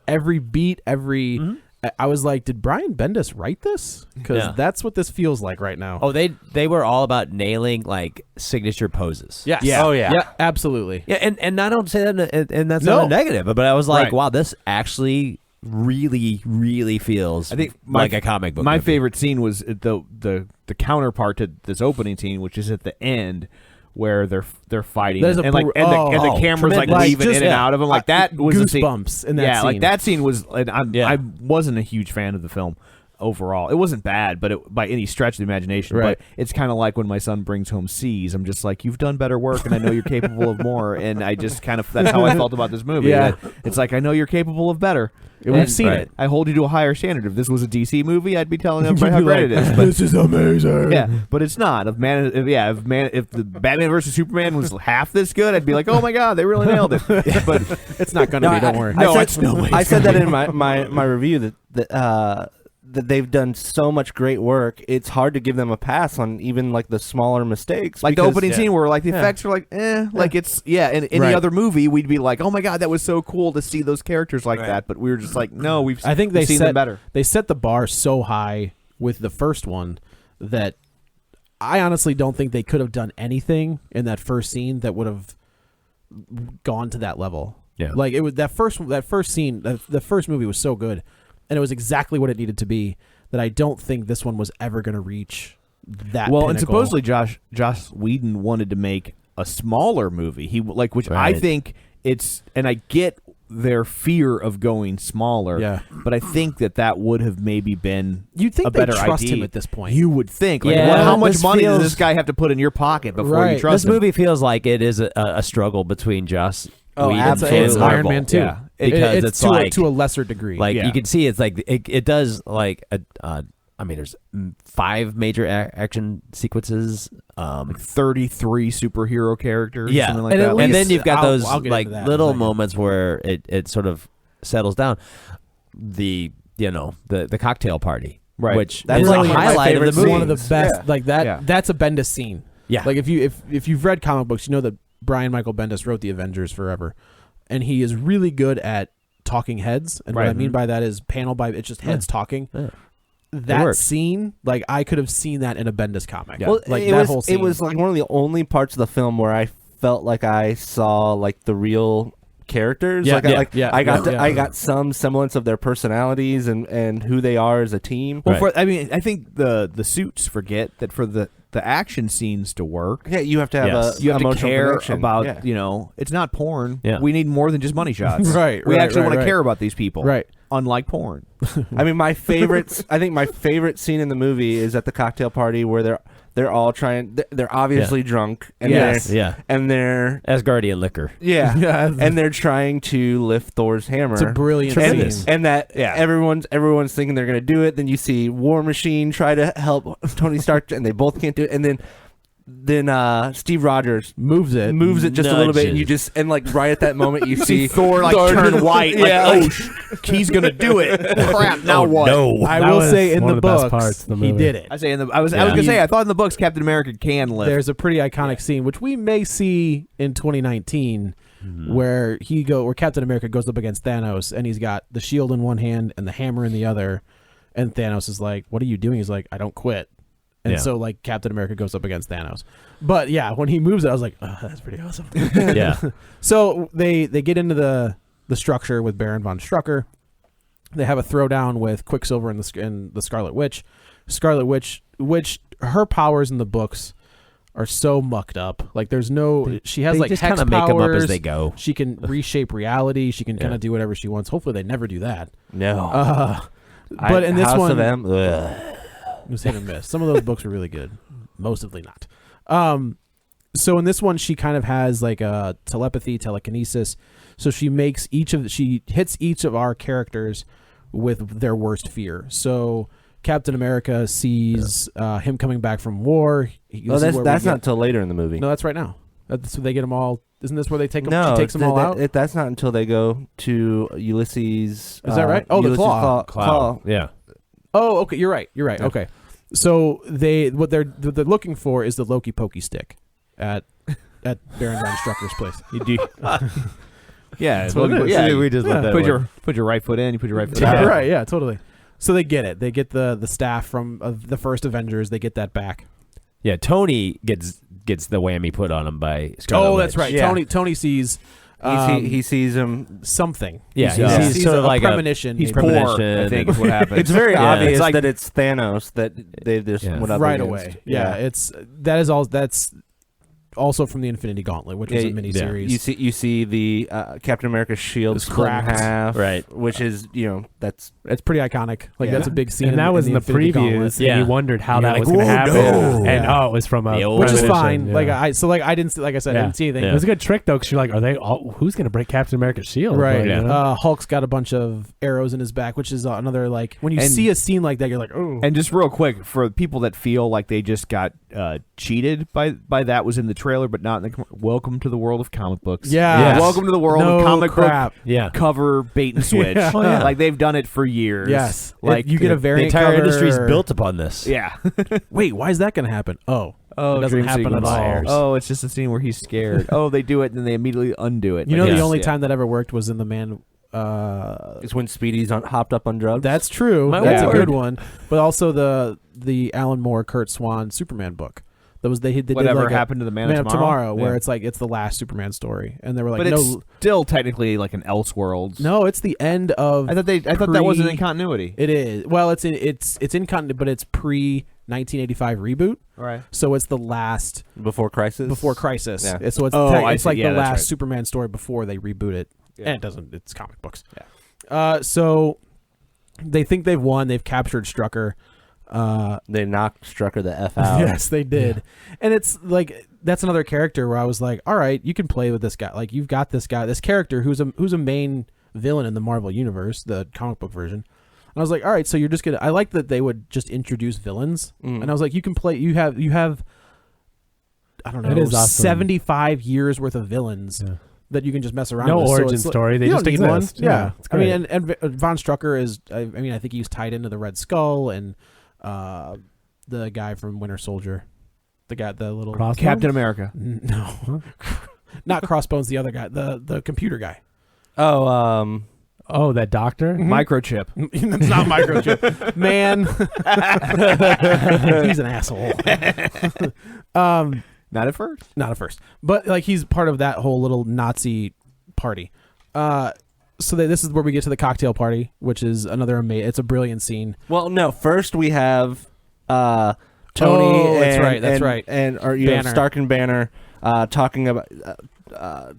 Every beat, every. Mm-hmm. I was like, did Brian Bendis write this? Because Yeah. that's what this feels like right now. Oh, they were all about nailing like signature poses. yes. Yeah. Oh, yeah. Yeah, absolutely. Yeah, and I don't say that, and that's No. not a negative, but I was like, Right. wow, this actually really, really feels I think like a comic book. My movie. favorite scene was the counterpart to this opening scene, which is at the end where they're fighting, There's a and like and the camera's like tremendous. weaving Just- in and out of him. Like that was a scene. goosebumps in that Yeah, scene. like that scene was. And Yeah. I wasn't a huge fan of the film overall. It wasn't bad, but by any stretch of the imagination. Right. But it's kind of like when my son brings home C's. I'm just like, you've done better work, and I know you're capable of more. And I just kind of that's how I felt about this movie. Yeah. That it's like I know you're capable of better. We've And seen it. I hold you to a higher standard. If this was a DC movie, I'd be telling everybody how You'd be great like, it is. But this is amazing. yeah, but it's not. If the Batman versus Superman was half this good, I'd be like, oh my god, they really nailed it. But It's not going to be. Don't worry. No, I it's said, no way. I said that in my review that that they've done so much great work. It's hard to give them a pass on even like the smaller mistakes. Like the because- opening scene where like the effects are like, like it's in any other movie we'd be like, oh my god, that was so cool to see those characters like that. But we were just like, no, we've seen them better. They set the bar so high with the first one that I honestly don't think they could have done anything in that first scene that would have gone to that level. Yeah. Like it was that first scene, the first movie was so good, and it was exactly what it needed to be, that I don't think this one was ever going to reach that. Well, pinnacle. and supposedly Joss Whedon wanted to make a smaller movie. Which I think and I get their fear of going smaller. But I think that would have maybe been you'd think a better they'd trust idea. him at this point. You would think. Like, Yeah, well, how much this money does feels- this guy have to put in your pocket before you trust This him? movie feels like it is a struggle between Joss Whedon absolutely. and It's Marvel. Iron Man 2. Yeah. Because it's like to a lesser degree. Like you can see, it's like it does like I mean, there's 5 major action sequences. 33 superhero characters. Yeah, something like And that. at and then least- you've got I'll those get like into that little in a second. moments where it sort of settles down. The the cocktail party, Right. Which That's is like a one of my highlight of the favorite movie. one of the scenes. best. Yeah. Like that. Yeah. That's a Bendis scene. Yeah. Like if you've read comic books, you know that Brian Michael Bendis wrote the Avengers forever, and he is really good at talking heads. And what I mean by that is it's just heads talking. Yeah. That works. scene, like I could have seen that in a Bendis comic. Yeah. Well, like it that was whole scene. it was like one of the only parts of the film where I felt like I saw like the real characters. Yeah, like yeah, I got yeah. I got some semblance of their personalities and who they are as a team. Well, I think the suits forget that for the action scenes to work, Yeah, you have to have Yes. a you have to emotional care connection. about, Yeah. it's not porn. Yeah. We need more than just money shots. Right, We right, actually right, want to right. care about these people. Right. Unlike porn. I mean, I think my favorite scene in the movie is at the cocktail party where they're all trying. They're obviously drunk, and Yes. Yeah. Asgardian liquor. Yeah. and they're trying to lift Thor's hammer. It's a brilliant and, scene. and that everyone's thinking they're gonna do it. Then you see War Machine try to help Tony Stark, and they both can't do it. And then Steve Rogers moves it just a little bit, and Nudges. you just like right at that moment you see Thor turn white. Yeah, like, he's gonna do it. Crap. Now what? No. I That will was say in one the of the best books parts of the he movie. did it. I was gonna say I thought in the books Captain America can lift. There's a pretty iconic scene which we may see in 2019 where Captain America goes up against Thanos and he's got the shield in one hand and the hammer in the other, and Thanos is like, "What are you doing?" He's like, "I don't quit." And Yeah. so like Captain America goes up against Thanos. But yeah, when he moves it, I was like, "Oh, that's pretty awesome." Yeah. So they get into the structure with Baron von Strucker. They have a throwdown with Quicksilver and the Scarlet Witch. Scarlet Witch, which her powers in the books are so mucked up. Like there's no, she has they like just hex kinda make 'em up as powers. they go. She can reshape reality. She can kind of do whatever she wants. Hopefully they never do that. no. But in this House one, of M, ugh. it was hit and miss. Some of those books were really good. Mostly not. So in this one, she kind of has like a telekinesis. So she hits each of our characters with their worst fear. So Captain America sees him coming back from war. No, that's not until later in the movie. No, that's right now. That's where they get them all. Isn't this where they take them? No, She takes them all out. that's not until they go to Ulysses. Is that right? Oh, the Ulysses claw. Yeah. Oh, okay. You're right. Okay. So what they're looking for is the Loki pokey stick at Baron von Strucker's place. You do. Yeah, That's what it is. yeah. we just let that put work. your right foot in. You put your right foot Yeah. out. Right. Yeah. Totally. So they get it. They get the staff from the first Avengers. They get that back. Yeah, Tony gets the whammy put on him by Scarlet Witch. That's right. Yeah. Tony sees He sees him. something. Yeah, He he sees sees sort of a like premonition. He's maybe. poor, I think is what happens. It's very Yeah. obvious It's like- that it's Thanos that they just Yeah. went up right against. away. Yeah. That's also from the Infinity Gauntlet, which was a Yeah, miniseries. You see the Captain America's shield It's split in cracked. half, Right. Which is It's pretty iconic. Like Yeah. that's a big scene. And that was in the Infinity Gauntlet. previews. Yeah. And you wondered how You're that like, was going to "Whoa, happen. no." And Yeah. it was from a The old Which is premonition, fine. yeah. Like I didn't. Like I said, I didn't see anything. It was a good trick though, because you're like, are they all? Who's going to break Captain America's shield? Right. Like, you know? Hulk's got a bunch of arrows in his back, which is another like when you And- see a scene like that, you're like, oh. And just real quick, for people that feel like they just got cheated by that was in the trailer, but not in the. Welcome to the world of comic books. Yeah. Yes. Welcome to the world No of comic crap. book Yeah. cover bait and switch. Yeah. Oh, yeah. Like they've done it for years. Yes. Like You get a The variant entire cover. industry's built upon this. Yeah. Wait, why is that going to happen? Oh, Oh, it doesn't dream happen at all. sequence. Oh, it's just a scene where he's scared. Oh, they do it and then they immediately undo it. You know, Like, the yes, only yeah. time that ever worked was in The Man. It's when Speedy's hopped up on drugs. That's true. My That's a word. good one. But also the Alan Moore, Kurt Swan Superman book. That was they did Whatever like happened to the Man of Tomorrow, where Yeah. it's like it's the last Superman story, and they were like, But no, it's still technically like an Elseworlds. no, it's the end of. I thought that wasn't in continuity. It is. Well, it's in continuity, but it's pre 1985 reboot. Right. So it's the last Before Crisis. Yeah. So it's Oh, I it's see. like Yeah, the that's last right. Superman story before they reboot it. Yeah. And it doesn't. It's comic books. Yeah. So they think they've won. They've captured Strucker. They knocked Strucker the F out. Yes, they did. And it's like that's another character where I was like, all right, you can play with this guy. Like you've got this guy, this character who's a main villain in the Marvel universe, the comic book version. And I was like, all right, so you're just gonna. I like that they would just introduce villains, and I was like, you can play. You have. I don't know. That is awesome. 75 years worth of villains. Yeah. That you can just mess around No with. So origin it's like- story. They you just don't need exist. one. Yeah. It's I mean, great. and Von Strucker is. I mean, I think he's tied into the Red Skull and the guy from Winter Soldier, the little Crossbones? Captain America. No, not Crossbones. The other guy, the computer guy. Oh, Oh, that doctor? Microchip. It's not Microchip, man. He's an asshole. Not at first. Not at first, but like he's part of that whole little Nazi party. So this is where we get to the cocktail party, which is another amazing. It's a brilliant scene. well, no. First we have Tony. Oh, that's and, right, that's and- right. And or you have Banner. Stark and Banner talking about.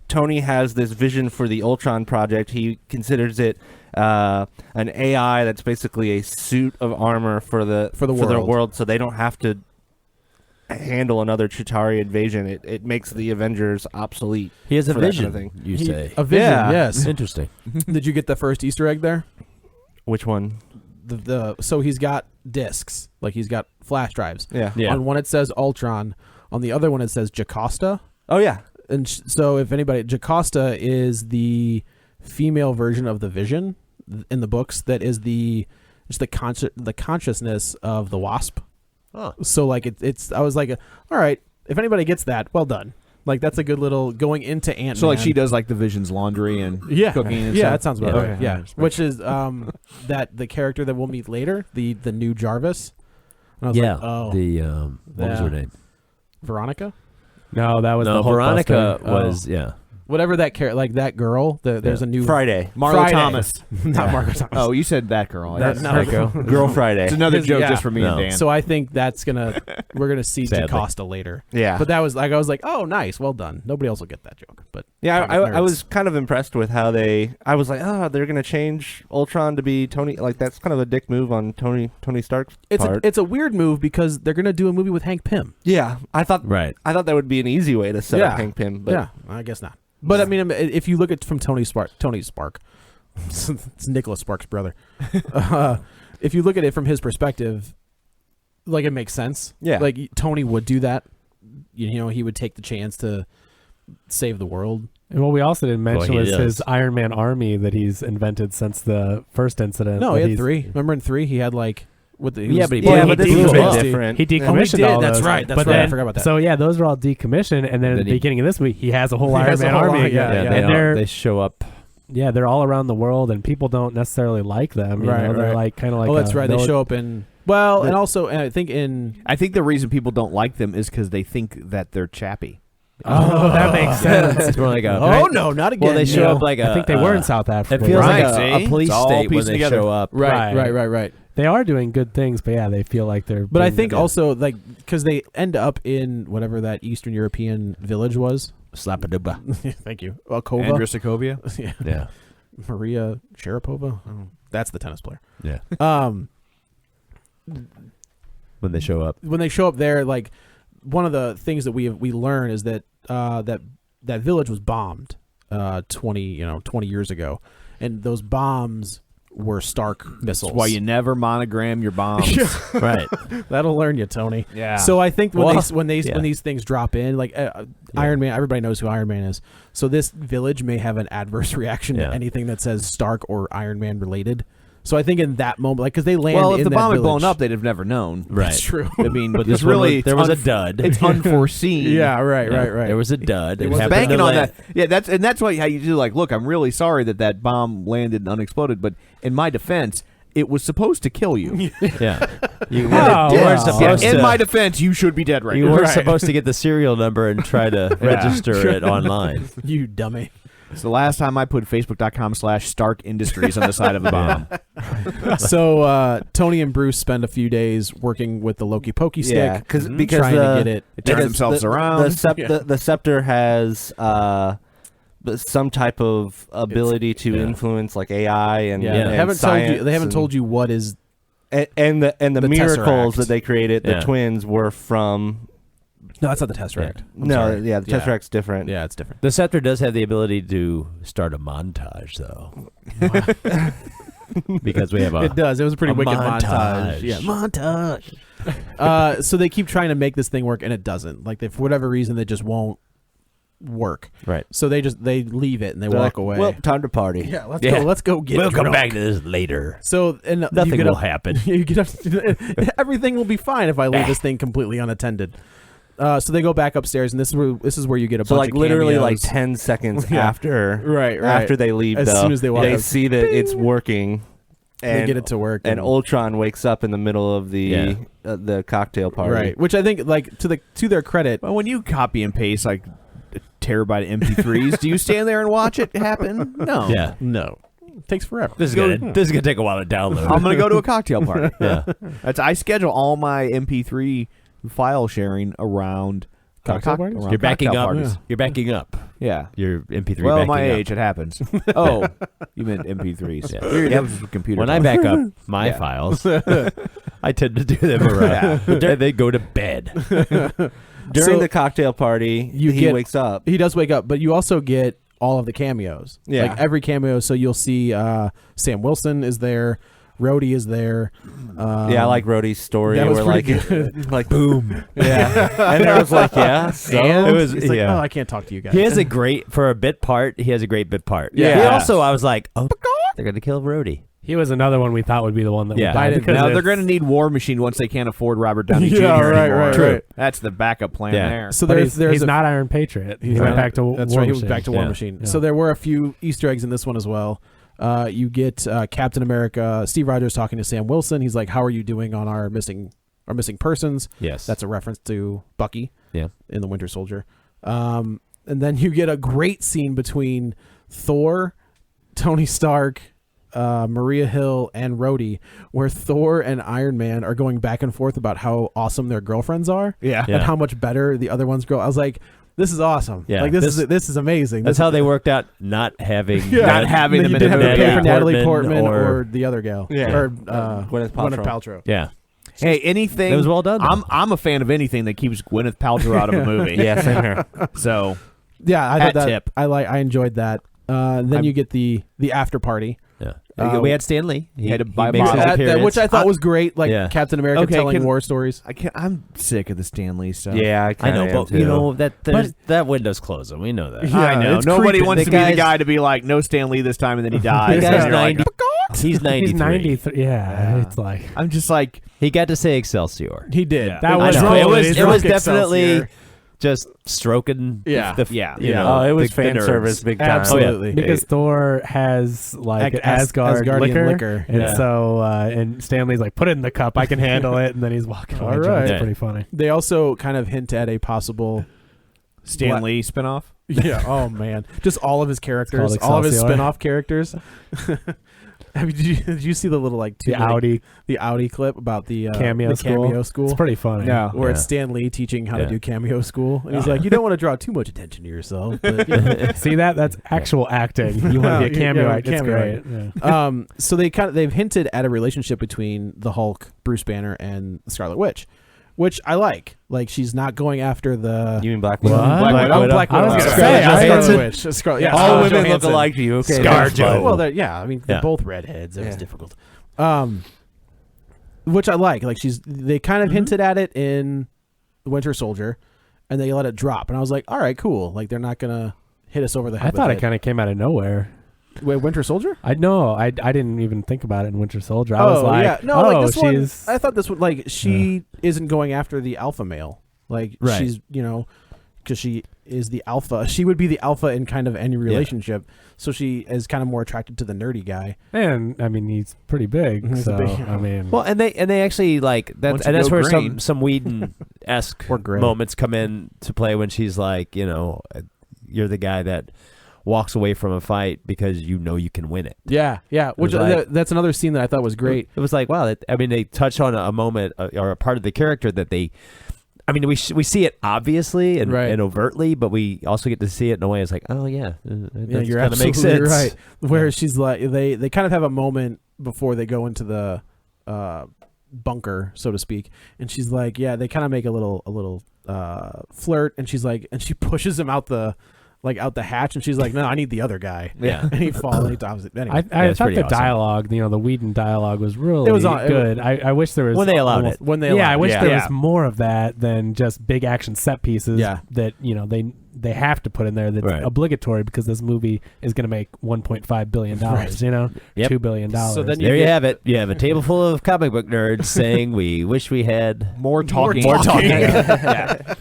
Tony has this vision for the Ultron project. He considers it an AI that's basically a suit of armor for the world. so they don't have to handle another Chitauri invasion. It makes the Avengers obsolete. He has a for that vision, kind of thing. you say. A vision, Yeah. yes. Interesting. Did you get the first Easter egg there? Which one? So he's got discs, like he's got flash drives. Yeah. Yeah. On one it says Ultron, on the other one it says Jocasta. Oh yeah. And so if anybody, Jocasta is the female version of the Vision in the books. That is the consciousness of the Wasp. Oh. So like it's I was like, all right, if anybody gets that, well done. Like that's a good little going into Ant-Man. So like she does like the Vision's laundry and yeah, cooking and yeah, stuff. that sounds about Okay. right. Yeah, which is that the character that we'll meet later, the new Jarvis. And I was Yeah. like, oh, The what was Yeah. her name? Veronica, No, that was No, the Veronica Hulkbuster. was yeah. whatever that character, like that girl. There's a new Friday. Marlo Friday. Thomas. not Margot Thomas. Oh, you said that girl. That's Yes. not Draco. Girl Friday. It's another joke Yeah. just for me No. and Dan. So I think we're gonna see Sadly. Jocasta later. Yeah. But that was like I was like, oh, nice, well done. Nobody else will get that joke, but Yeah, comic I nerds. was kind of impressed with how I was like, they're gonna change Ultron to be Tony. Like that's kind of a dick move on Tony Stark's part. It's a weird move because they're gonna do a movie with Hank Pym. Yeah, I thought that would be an easy way to set up Hank Pym. But yeah, I guess not. But I mean, if you look at from Tony Spark, it's Nicholas Sparks' brother. If you look at it from his perspective, like it makes sense. Yeah. like Tony would do that. You know, he would take the chance to save the world. And what we also didn't mention he was does. his Iron Man army that he's invented since the first incident. No, that he had he's- 3. Remember in 3 he had like what the Yeah, but he but this is a bit decommissioned. different. He decommissioned did. all That's those. right. That's But right. I then- forgot about that. So yeah, those were all decommissioned, and then at Then the he- beginning of this week, he has a whole He Iron has a Man whole army army, again. yeah, they, And they're they show up. they're all around the world, and people don't necessarily like them. You know? They're like kind of like. Oh, that's a right. They show up in and also I think I think the reason people don't like them is because they think that they're chappy. Oh, that makes sense. It's more like a. Oh no, not again. Well, they show Neil. up like a. I think they were in South Africa. It feels Right, like a see? police It's all state when pieced they together. show up. Right. They are doing good things, but yeah, they feel like they're. But I being think good. also like because they end up in whatever that Eastern European village was. Slapaduba. Thank you. Kova. Andrew Sokovia. yeah. Yeah. Maria Sharapova. That's the tennis player. Yeah. When they show up. When they show up there, like one of the things that we learn is that that village was bombed 20 years ago, and those bombs were Stark missiles. That's why you never monogram your bombs. Right. That'll learn you, Tony. Yeah. So I think when Well, when these things drop in, like Iron Man, everybody knows who Iron Man is. So this village may have an adverse reaction to anything that says Stark or Iron Man related. So I think in that moment, like, because they land. Well, if in the that bomb had village, blown up, they'd have never known. Right. That's true. I mean, But it's this one really there was a dud. It's unforeseen. Yeah, right. There was a dud. It was happened banking to on land. that. Yeah, that's why how you do, like, look, I'm really sorry that bomb landed unexploded, but in my defense, it was supposed to kill you. Yeah. You Oh, weren't wow. supposed In to. my defense, you should be dead right You now. weren't supposed to get the serial number and try to register it online. You dummy. It's the last time I put Facebook.com/Stark Industries on the side of a bomb. So Tony and Bruce spend a few days working with the Loki Pokey stick. Yeah, because trying to get it. It turns themselves around. The scepter has some type of ability to influence like AI and, Yeah, and they haven't science told you what is. and the the miracles Tesseract. that they created. The Yeah. twins were from. No, that's not the Tesseract. I'm No, sorry. yeah, the Tesseract's different. Yeah, it's different. The scepter does have the ability to start a montage, though. Because we have It does. It was a pretty a wicked montage. montage. Yeah, montage. So they keep trying to make this thing work, and it doesn't. Like, for whatever reason, it just won't work. Right. So they leave it and they They're walk like, away. Well, time to party. Yeah, let's go get We'll come drunk. back to this later. So and Nothing you get will up- happen. You get up, everything will be fine if I leave this thing completely unattended. So they go back upstairs, and this is where you get a So bunch like of literally like cameos. 10 seconds Yeah. after Right. after they leave, As though, soon as they walk they up, see that it's working. And, they get it to work, and Ultron wakes up in the middle of the cocktail party. right. Which I think, like, to their credit, Well, when you copy and paste like a terabyte of MP3s, do you stand there and watch it happen? No. Yeah. no, it takes forever. This is gonna take a while to download. I'm gonna go to a cocktail party. Yeah. I schedule all my MP3 file sharing around Cocktail parties? around You're backing cocktail up. parties. You're backing up. Yeah. Your MP3. Well, backing my up. age, it happens. Oh, you meant MP3s. Yeah. You're different from computer. When I files. back up my Yeah. files, I tend to do them around. And they go to bed. During So the cocktail party, you he get- wakes up. He does wake up, but you also get all of the cameos. Yeah. Like every cameo. So you'll see Sam Wilson is there. Rhodey is there. Yeah, I like Rhodey's story that was where like pretty good. like boom. Yeah. And I was like, yeah. So And It was- he's like, yeah. oh, I can't talk to you guys. He has a great, for a bit part, he has a great bit part. Yeah. He also, I was like, oh, they're going to kill Rhodey. He was another one we thought would be the one that Yeah. would die. I didn't- because Now they're it's- going to need War Machine once they can't afford Robert Downey Jr. Yeah, right, anymore. right, True. right. That's the backup plan Yeah. there. So but there's he's a, not Iron Patriot. He went back to That's War right. He was Machine. back to War Yeah. Machine. Yeah. So there were a few Easter eggs in this one as well. You get Captain America, Steve Rogers talking to Sam Wilson. He's like, "How are you doing on our missing persons?" Yes. That's a reference to Bucky. Yeah. In the Winter Soldier. And then you get a great scene between Thor, Tony Stark, Maria Hill, and Rhodey, where Thor and Iron Man are going back and forth about how awesome their girlfriends are. Yeah. And how much better the other one's girl. I was like, this is awesome. Yeah. Like this is amazing. That's how they worked out not having Not having them you in didn't the have to movie. pay for Natalie Portman Portman or- or the other gal. Yeah. Or Gwyneth Gwyneth Paltrow. Paltrow. Yeah. Hey, anything. It was well done, though. I'm a fan of anything that keeps Gwyneth Paltrow out of a movie. yeah, same here. So Yeah, I Hat thought that tip. I enjoyed that. Then you get the after party. Yeah. We had Stan Lee. He had to buy a makes his bottle. appearance. Which I thought was great, like Yeah. Captain America Okay, telling can- war stories. I'm sick of the Stan Lee stuff. Yeah, I I kinda know, am but too. you know that window's closing. We know that. Yeah, I know. it's Nobody creepy. wants The to be the guy's- guy to be like, no Stan Lee this time, and then he dies. The guy's And you're like, 90. He's 93. He's 93. Yeah, it's like I'm just like, He got to say Excelsior. He did. Yeah. that I was know. cool. It was He's it was drunk definitely Excelsior. just stroking. Yeah. the Yeah. you Yeah. know, Oh, it was the fan nerves. service big time. Absolutely. because Thor has like an Asgard Asgardian liquor, and Yeah. so and Stanley's like, put it in the cup, I can handle it, and then he's walking away. All drunk. right. It's Yeah. pretty funny. They also kind of hint at a possible Stan What? Lee spinoff. Yeah. Oh man. Just all of his characters, It's called all of his Excelsior. spin-off characters. Did you see the little like the Audi clip about the Cameo the school. cameo school? It's pretty funny. Yeah. Where it's Yeah. Stan Lee teaching how to Yeah. do cameo school, and he's like, "You don't want to draw too much attention to yourself." But, you know. See that? That's actual acting. You want to be a cameo Yeah, act. It's cameo great. Yeah. So they've hinted at a relationship between the Hulk, Bruce Banner, and Scarlet Witch, which I like. Like she's not going after the. You mean Black Widow? Black Widow. Black I Widow. was gonna Scarlett say, I was Johansson. Scarlett- yeah, All Scarlett women look Johansson. alike to you. Okay, ScarJo. Well, I mean, they're Yeah. both redheads. It was Yeah. difficult. Which I like. Like they kind of hinted at it in Winter Soldier, and they let it drop, and I was like, all right, cool. Like they're not gonna hit us over the head. I thought with it kind of came out of nowhere. Wait, Winter Soldier? I know. I didn't even think about it in Winter Soldier. I was like, yeah, no, like this she's. one. I thought this one, like she isn't going after the alpha male. Like Right. she's, because she is the alpha. She would be the alpha in kind of any relationship. So she is kind of more attracted to the nerdy guy. And I mean, he's pretty big. He's So big. I mean, Well, and they actually like that, Once and you that's go where green. some Whedon-esque Or gray. moments come in to play when she's like, you're the guy that walks away from a fight because you can win it. Yeah, yeah. Which was like- that's another scene that I thought was great. It was like, wow. They touch on a moment or a part of the character that they. I mean, we see it obviously and, Right. and overtly, but we also get to see it in a way. It's like, oh yeah, that You're kind of makes absolutely sense. right. Where she's like, they kind of have a moment before they go into the bunker, so to speak, and she's like, yeah, they kind of make a little flirt, and she's like, and she pushes him out the hatch, and she's like, no, I need the other guy. Yeah. And he falls. And he dives. Anyway, I it's thought pretty the awesome. dialogue, the Whedon dialogue was really good. I wish there was When they allowed almost- it. when they yeah, allowed I wish it. there Yeah. was more of that than just big action set pieces. Yeah. That they have to put in there. That's Right. obligatory because this movie is going to make $1.5 billion. Right. Yep. $2 billion. So then There you have it. You have a table full of comic book nerds saying we wish we had More talking. More talking. Yeah.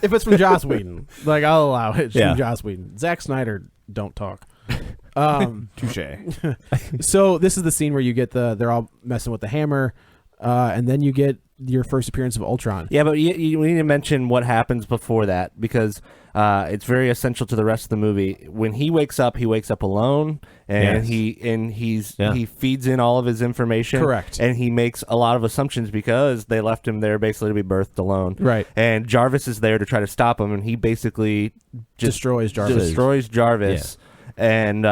If it's from Joss Whedon, like I'll allow it. It's Yeah. from Joss Whedon. Zack Snyder, don't talk. Touche. So this is the scene where you get they're all messing with the hammer, and then you get your first appearance of Ultron. Yeah, but we need to mention what happens before that because it's very essential to the rest of the movie. When he wakes up alone, and Yes. he feeds in all of his information. Correct. And he makes a lot of assumptions because they left him there basically to be birthed alone. Right. And Jarvis is there to try to stop him, and he basically Destroys Jarvis. destroys Jarvis, and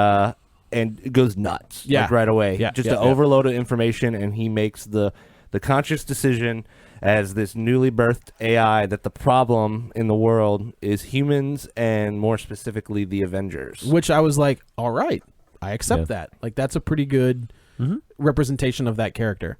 it goes nuts. Yeah. like, right away. Yeah, Just yeah, an yeah. overload of information, and he makes the conscious decision as this newly birthed AI that the problem in the world is humans and more specifically the Avengers. Which I was like, all right, I accept Yeah. that. Like that's a pretty good representation of that character.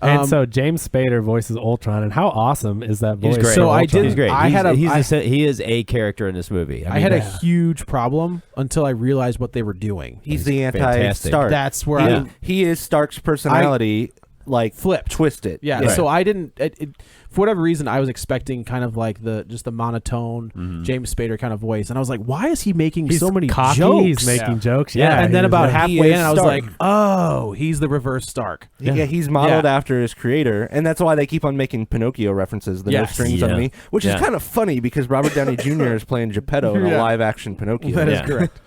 And so James Spader voices Ultron, and how awesome is that voice? He's great. So I Ultron? did- He's great. I He is a character in this movie. I had a yeah. huge problem until I realized what they were doing. He's the fantastic. anti-Stark. That's where Yeah. He is Stark's personality, like Flipped. twisted. Yeah, so I didn't. For whatever reason, I was expecting kind of like the monotone James Spader kind of voice, and I was like, "Why is he making He's so many cocky. jokes?" He's making jokes. Yeah, and then he's about like- halfway He in, is I was Stark. like, "Oh, he's the reverse Stark." Yeah, he's modeled after his creator, and that's why they keep on making Pinocchio references. The No Yes. Strings Yeah. on Me, which Yeah. is kind of funny because Robert Downey Jr. is playing Geppetto in a Yeah. live-action Pinocchio. That is Yeah. correct.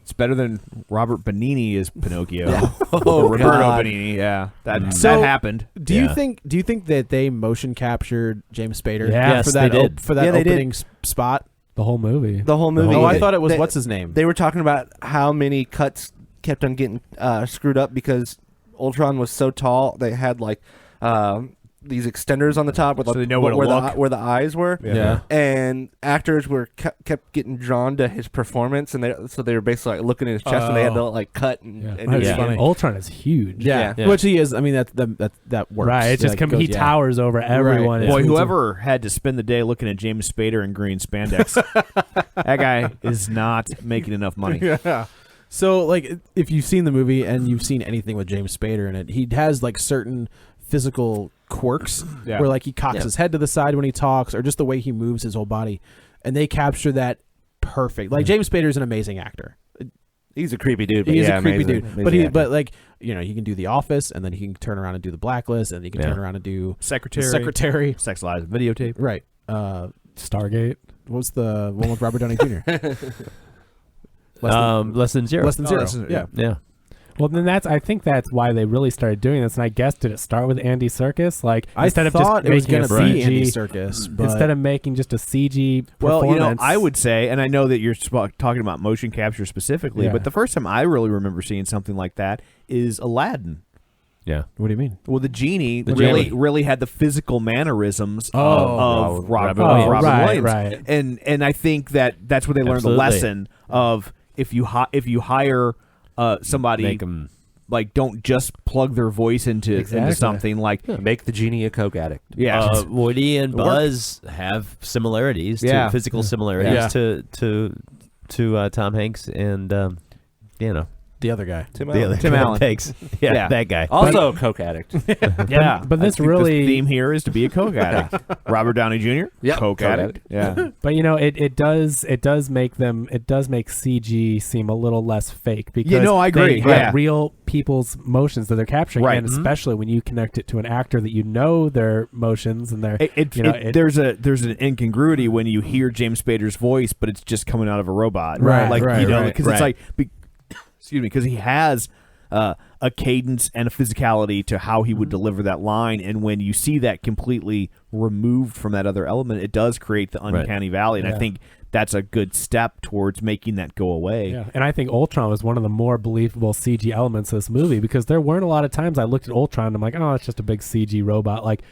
It's better than Robert Benigni as Pinocchio. Oh, Roberto God. Benigni. Yeah, that So- happened. Do you Yeah. think that they motion captured James Spader Yeah. Yes, for that they did. for that Yeah, they did. opening spot? the whole movie. The whole movie. Oh, I They- thought it was they- what's his name? They were talking about how many cuts kept on getting screwed up because Ultron was so tall. They had like these extenders on the top with So they know where to look. where the eyes were. Yeah. And actors were kept getting drawn to his performance, and they were basically like looking at his chest, and they had to like cut and do That's it again. funny. Ultron is huge. Yeah. Yeah. Which he is. I mean, that works. Right. It's just Like, goes- he towers over everyone. Right. It's- Boy, it's- whoever had to spend the day looking at James Spader in green spandex, that guy is not making enough money. Yeah. So, like, if you've seen the movie and you've seen anything with James Spader in it, he has like certain physical quirks Yeah. where like he cocks his head to the side when he talks, or just the way he moves his whole body, and they capture that perfect. Like James Spader is an amazing actor. He's a creepy dude. But He's yeah, a creepy amazing, dude, amazing but actor. like he can do The Office, and then he can turn around and do The Blacklist, and he can Yeah. turn around and do Secretary. Sex Lies videotape. Right. Stargate. What's the one with Robert Downey Jr.? Less than zero. Less than zero. Less than- Yeah. Yeah. Well, then I think that's why they really started doing this. And I guess did it start with Andy Serkis? Like instead of thought just it was making a gonna be CG, Andy Serkis, but instead of making just a CG Well, performance. I would say, and I know that you're talking about motion capture specifically, Yeah. but the first time I really remember seeing something like that is Aladdin. Yeah. What do you mean? Well, the genie genie. really had the physical mannerisms Oh. of Robert Williams. Williams. Right. And I think that's where they learned the Absolutely. lesson of if you hire somebody, Make 'em- like, don't just plug their voice into something like Make the genie a coke addict. Woody and It worked. Buzz have similarities, Yeah. to physical similarities Yeah. to Tom Hanks and The other guy. Tim the other Tim Allen. Hanks. Yeah, Yeah. that guy. Also a coke addict. yeah. But this I think really- the theme here is to be a coke addict. Robert Downey Jr. Yep, Coke coke addict. Yeah. But it does make CG seem a little less fake because Yeah, no, I agree. they have Yeah. real people's motions that they're capturing, Right. and especially when you connect it to an actor that you know their motions and their There's an incongruity when you hear James Spader's voice, but it's just coming out of a robot, Right, Like right, right. because it's like, excuse me, because he has a cadence and a physicality to how he would deliver that line, and when you see that completely removed from that other element, it does create the uncanny valley, and I think that's a good step towards making that go away. Yeah, and I think Ultron was one of the more believable CG elements of this movie because there weren't a lot of times I looked at Ultron and I'm like, oh, it's just a big CG robot. Like,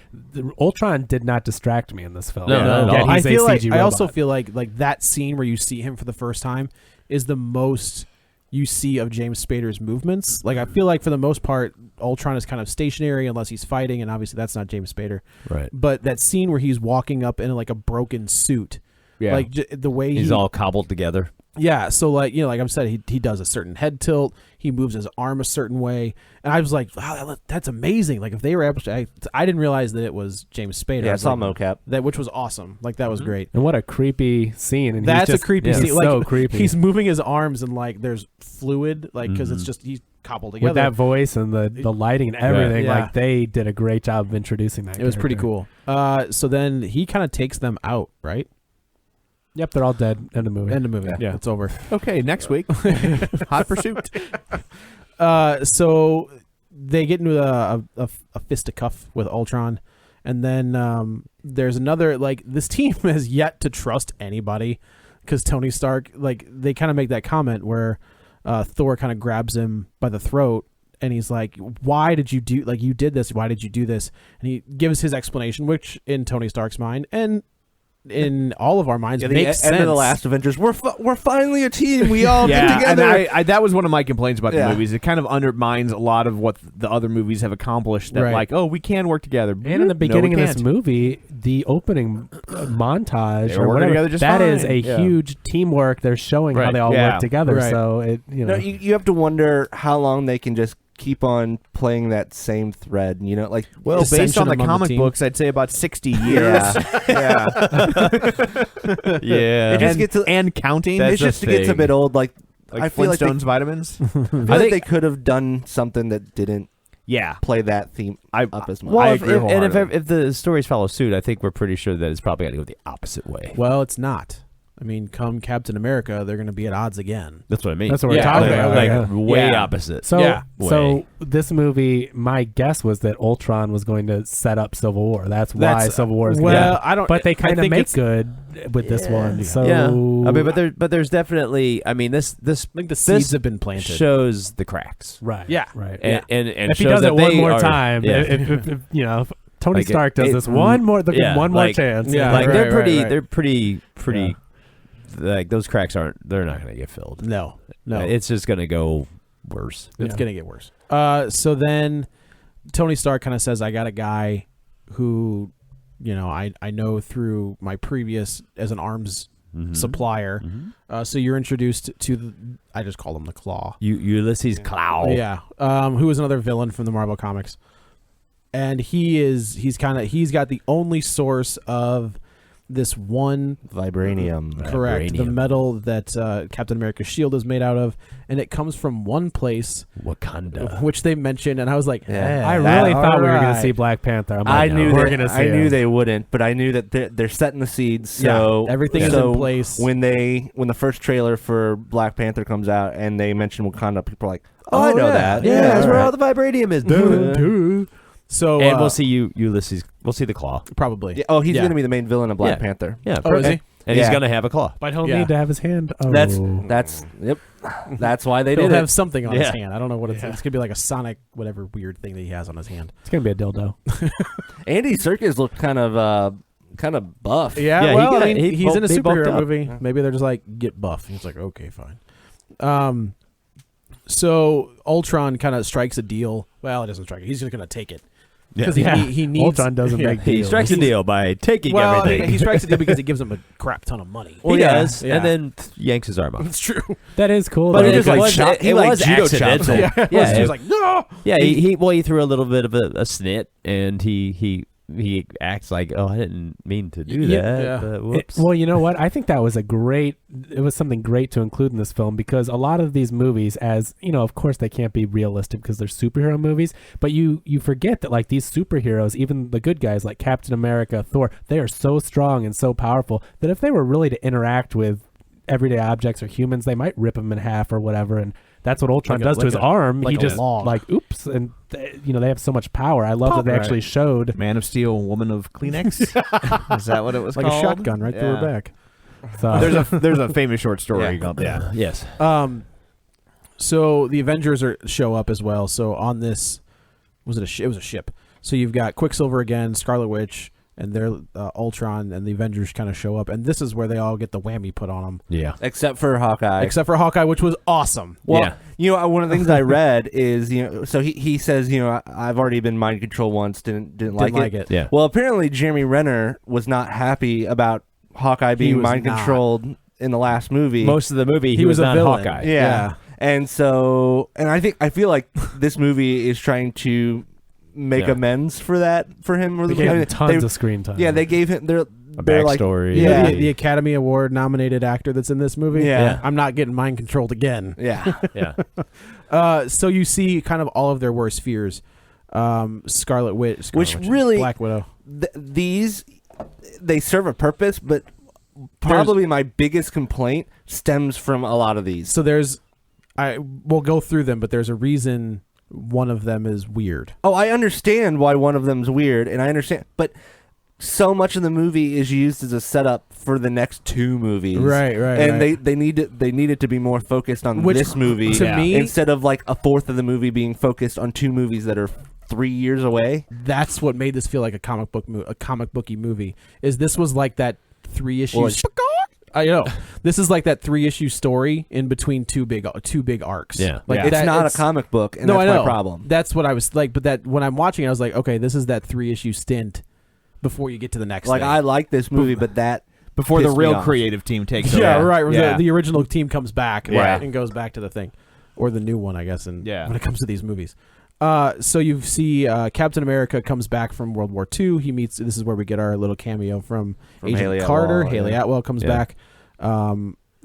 Ultron did not distract me in this film. No, not at Yet all. he's I a feel like CG I robot. also feel like that scene where you see him for the first time is the most you see of James Spader's movements. Like, I feel like for the most part, Ultron is kind of stationary unless he's fighting, and obviously that's not James Spader. Right. But that scene where he's walking up in like a broken suit, Yeah. like the way He's all cobbled together. yeah. So like like I'm said, he does a certain head tilt. He moves his arm a certain way, and I was like, wow, that's amazing. Like if they were able to, I didn't realize that it was James Spader. Yeah, I was saw like, mocap. that, which was awesome. Like that was great. And what a creepy scene. And That's he's just, a creepy he's scene. Like so creepy. he's moving his arms and like there's fluid, like because it's just he's cobbled together. with that voice and the lighting and everything. Yeah. Like they did a great job of introducing that. It was pretty character. cool. So then he kind of takes them out, right? Yep, they're all dead. End of movie. End of movie. Yeah. It's over. Okay, next week, Hot Pursuit. So they get into a fisticuff with Ultron, and then there's another, like, this team has yet to trust anybody because Tony Stark, like, they kind of make that comment where Thor kind of grabs him by the throat and he's like, why did you do, like, you did this, why did you do this? And he gives his explanation, which in Tony Stark's mind and in all of our minds makes sense. End of the last Avengers, we're finally a team. We all get Yeah, together. and I that was one of my complaints about the Yeah. movies. It kind of undermines a lot of what the other movies have accomplished. That Right. like, oh, we can work together. And in the No, beginning we of this can't. movie, the opening montage They were or working whatever, together just that fine. is a Yeah. huge teamwork. They're showing how Right. they all Yeah. work together. Right. So it, No, you have to wonder how long they can just keep on playing that same thread. You know, like Well, based dissension on the among the comic team. books, I'd say about 60 years. yeah. Yeah. It just and, gets a- and counting. That's it just the gets a thing. bit old. Like like I feel like Flintstones vitamins. I feel like they could have done something that didn't Yeah. play that theme up as much. Well, I if, agree if, and wholeheartedly. if the stories follow suit, I think we're pretty sure that it's probably going to go the opposite way. Well, it's not. I mean, come Captain America, they're going to be at odds again. That's what I mean. That's what we're Yeah, talking okay, about. okay, yeah. Like way Yeah. opposite. So, Yeah. so this movie, my guess was that Ultron was going to set up Civil War. That's why Civil War is going well, to I don't. But they I kind of think make it's- good with this one. So yeah. I mean, but there's definitely. I mean, this I think the seeds this have been planted. shows the cracks. right, Yeah. right. And and If he shows does that it one they more are- time, yeah. if you know, if Tony Like, Stark does it- this one more, they'll give him yeah, one more like- chance. Yeah, like right, they're right, pretty. right. They're pretty. Like those cracks aren't. They're not going to get filled. No, no, It's just going to go worse. it's gonna get worse. So then Tony Stark kind of says, "I got a guy who, you know, I know through my previous as an arms supplier." So you're introduced to the, I just call him the Claw. Ulysses Clow. Yeah, who is another villain from the Marvel comics, and he's got the only source of this one Vibranium. correct the Vibranium. metal that Captain America's shield is made out of, and it comes from one place Wakanda. which they mentioned, and I was like, Yeah. I really thought we were going to alright. see Black Panther. I'm I like, knew we're that- going to see I knew him. they wouldn't, but I knew that they're setting the seeds. So Yeah, everything is so in place. When the first trailer for Black Panther comes out and they mention Wakanda, people are like, "Oh, I know yeah. that. Yeah, that's where alright. all the vibranium is. So And we'll see Ulysses. We'll see the Claw. probably. Yeah, oh, he's Yeah. going to be the main villain of Black Yeah. Panther. Yeah. Oh, is he? And he's gonna have a claw. But he'll Yeah. need to have his hand. Oh. That's why they He'll did have it. something on his Yeah. hand. I don't know what it's gonna be like a Sonic whatever weird thing that he has on his hand. It's gonna be a dildo. Andy Serkis looked kind of buff. Yeah, Yeah, he well, got- I mean, he he's in a bulked- he bulked superhero up. movie. Maybe they're just like, get buff. He's like, okay, fine. So Ultron kind of strikes a deal. Well, it doesn't strike it. He's just going to take it. Because he needs... Ultron doesn't make He deals. strikes a deal by taking Well, everything. he strikes a deal because it gives him a crap ton of money. He does, yeah. and then yanks his arm off. It's true. That is cool. But though. it like was, shot- it he like was judo chopped accidental. him. Yeah, Yeah, he's like, no! yeah. He threw a little bit of a snit, and he acts like, oh, I didn't mean to do Yeah. that. Yeah. But whoops. Well, you know what? I think that was it was something great to include in this film because a lot of these movies, as you know, of course they can't be realistic because they're superhero movies, but you forget that like these superheroes, even the good guys like Captain America, Thor, they are so strong and so powerful that if they were really to interact with everyday objects or humans, they might rip them in half or whatever. And that's what Ultron does to his arm. like He a just log. like, oops, and they have so much power. I love that they actually showed. Man of Steel, Woman of Kleenex. Is that what it was Like called? a shotgun right through her back. So, There's a famous short story about that. Yes. So the Avengers show up as well. So on this, it was a ship. So you've got Quicksilver again, Scarlet Witch, and their Ultron, and the Avengers kind of show up. And this is where they all get the whammy put on them. Yeah. Except for Hawkeye. Except for Hawkeye, which was awesome. Well, Yeah. you know, one of the things I read is, you know, so he says, you know, I've already been mind controlled once, didn't like it. Yeah. Well, apparently Jeremy Renner was not happy about Hawkeye being was mind not. controlled in the last movie. Most of the movie, he was was a not villain. Hawkeye. Yeah. And so, and I feel like this movie is trying to make Yeah. amends for that for him. they gave him tons of screen time. Yeah, they gave him A they're like, backstory. yeah. The Academy Award nominated actor that's in this movie. Yeah. I'm not getting mind controlled again. yeah. Yeah. So you see kind of all of their worst fears. Scarlet Witch, Which really- Black Widow. These they serve a purpose, but probably my biggest complaint stems from a lot of these. So we'll go through them, but there's a reason one of them is weird. Oh, I understand why one of them's weird, and I understand, but so much of the movie is used as a setup for the next two movies, Right, And right. they need it to be more focused on Which, this movie to me- instead of like a fourth of the movie being focused on two movies that are 3 years away. That's what made this feel like a comic booky movie. Is this was like that 3 issue. Well, I know this is like that 3-issue story in between two big arcs. Yeah. like Yeah. It's that- not a comic book, and no, that's I know. my problem. That's what I was like. But that when I'm watching, it, I was like, okay, this is that 3-issue stint before you get to the next. Like thing. I like this movie, but that Before the pissed me real off. creative team takes yeah, over. right. Yeah. The original team comes back, Yeah. and goes back to the thing, or the new one, I guess. And Yeah. when it comes to these movies, so you see Captain America comes back from World War II. He meets. This is where we get our little cameo from Agent Haley Carter. Atwell, Haley yeah. Atwell comes Yeah. back.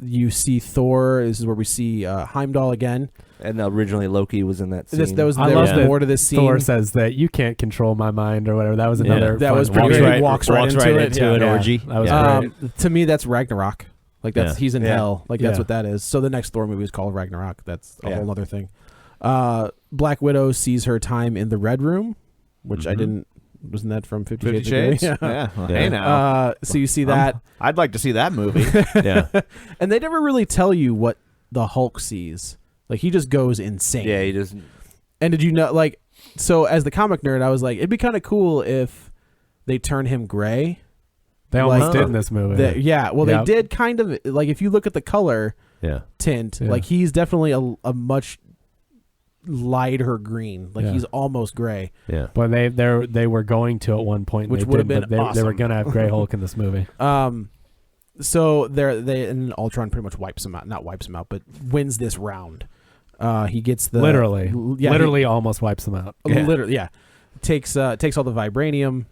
You see Thor. This is where we see Heimdall again. And originally Loki was in that scene. There was I love more that to this scene. Thor says that you can't control my mind or whatever. That was another. That fun was one. pretty Walks good. right- He walks right into it. an orgy. That was Yeah. great. To me, that's Ragnarok. Like that's Yeah. he's in Yeah. hell. Like that's Yeah. what that is. So the next Thor movie is called Ragnarok. That's a Yeah. whole other thing. Black Widow sees her time in the Red Room, which I didn't. Wasn't that from 50 50 Shades? Shades? of Grey? Yeah. Well, Yeah. Hey now. So you see that, I'd like to see that movie. Yeah. and they never really tell you what the Hulk sees. Like he just goes insane. Yeah, he just And did you know? Like, so as the comic nerd, I was like, it'd be kind of cool if they turn him gray. They almost Like- did in this movie. Yeah. Well, Yep. they did kind of. Like if you look at the color Yeah. tint, Yeah. like he's definitely a much lighter green. Like Yeah. he's almost gray. Yeah. But they were going to at one point, Which they would have didn't, been but they were awesome. going to have Grey Hulk in this movie. So and Ultron pretty much wipes him out. Not wipes him out, but wins this round. He gets the Literally, yeah, literally almost wipes them out. literally, yeah. Takes all the vibranium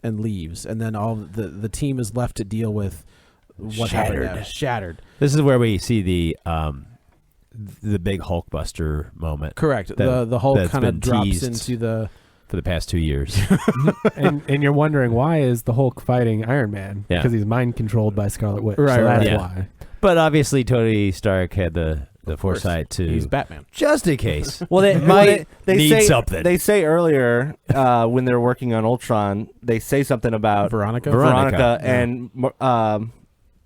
and leaves, and then all the team is left to deal with what happened. Shattered. This is where we see the big Hulkbuster moment. Correct. That- the Hulk that's kind of been drops teased into the. for the past 2 years. and you're wondering why is the Hulk fighting Iron Man? Yeah. Because he's mind controlled by Scarlet Witch. Right, so right. that's Yeah. why. But obviously, Tony Stark had the Of course. foresight to He's Batman. just in case. Well, they Might they need say something. They say earlier when they're working on Ultron, they say something about Veronica. Veronica. and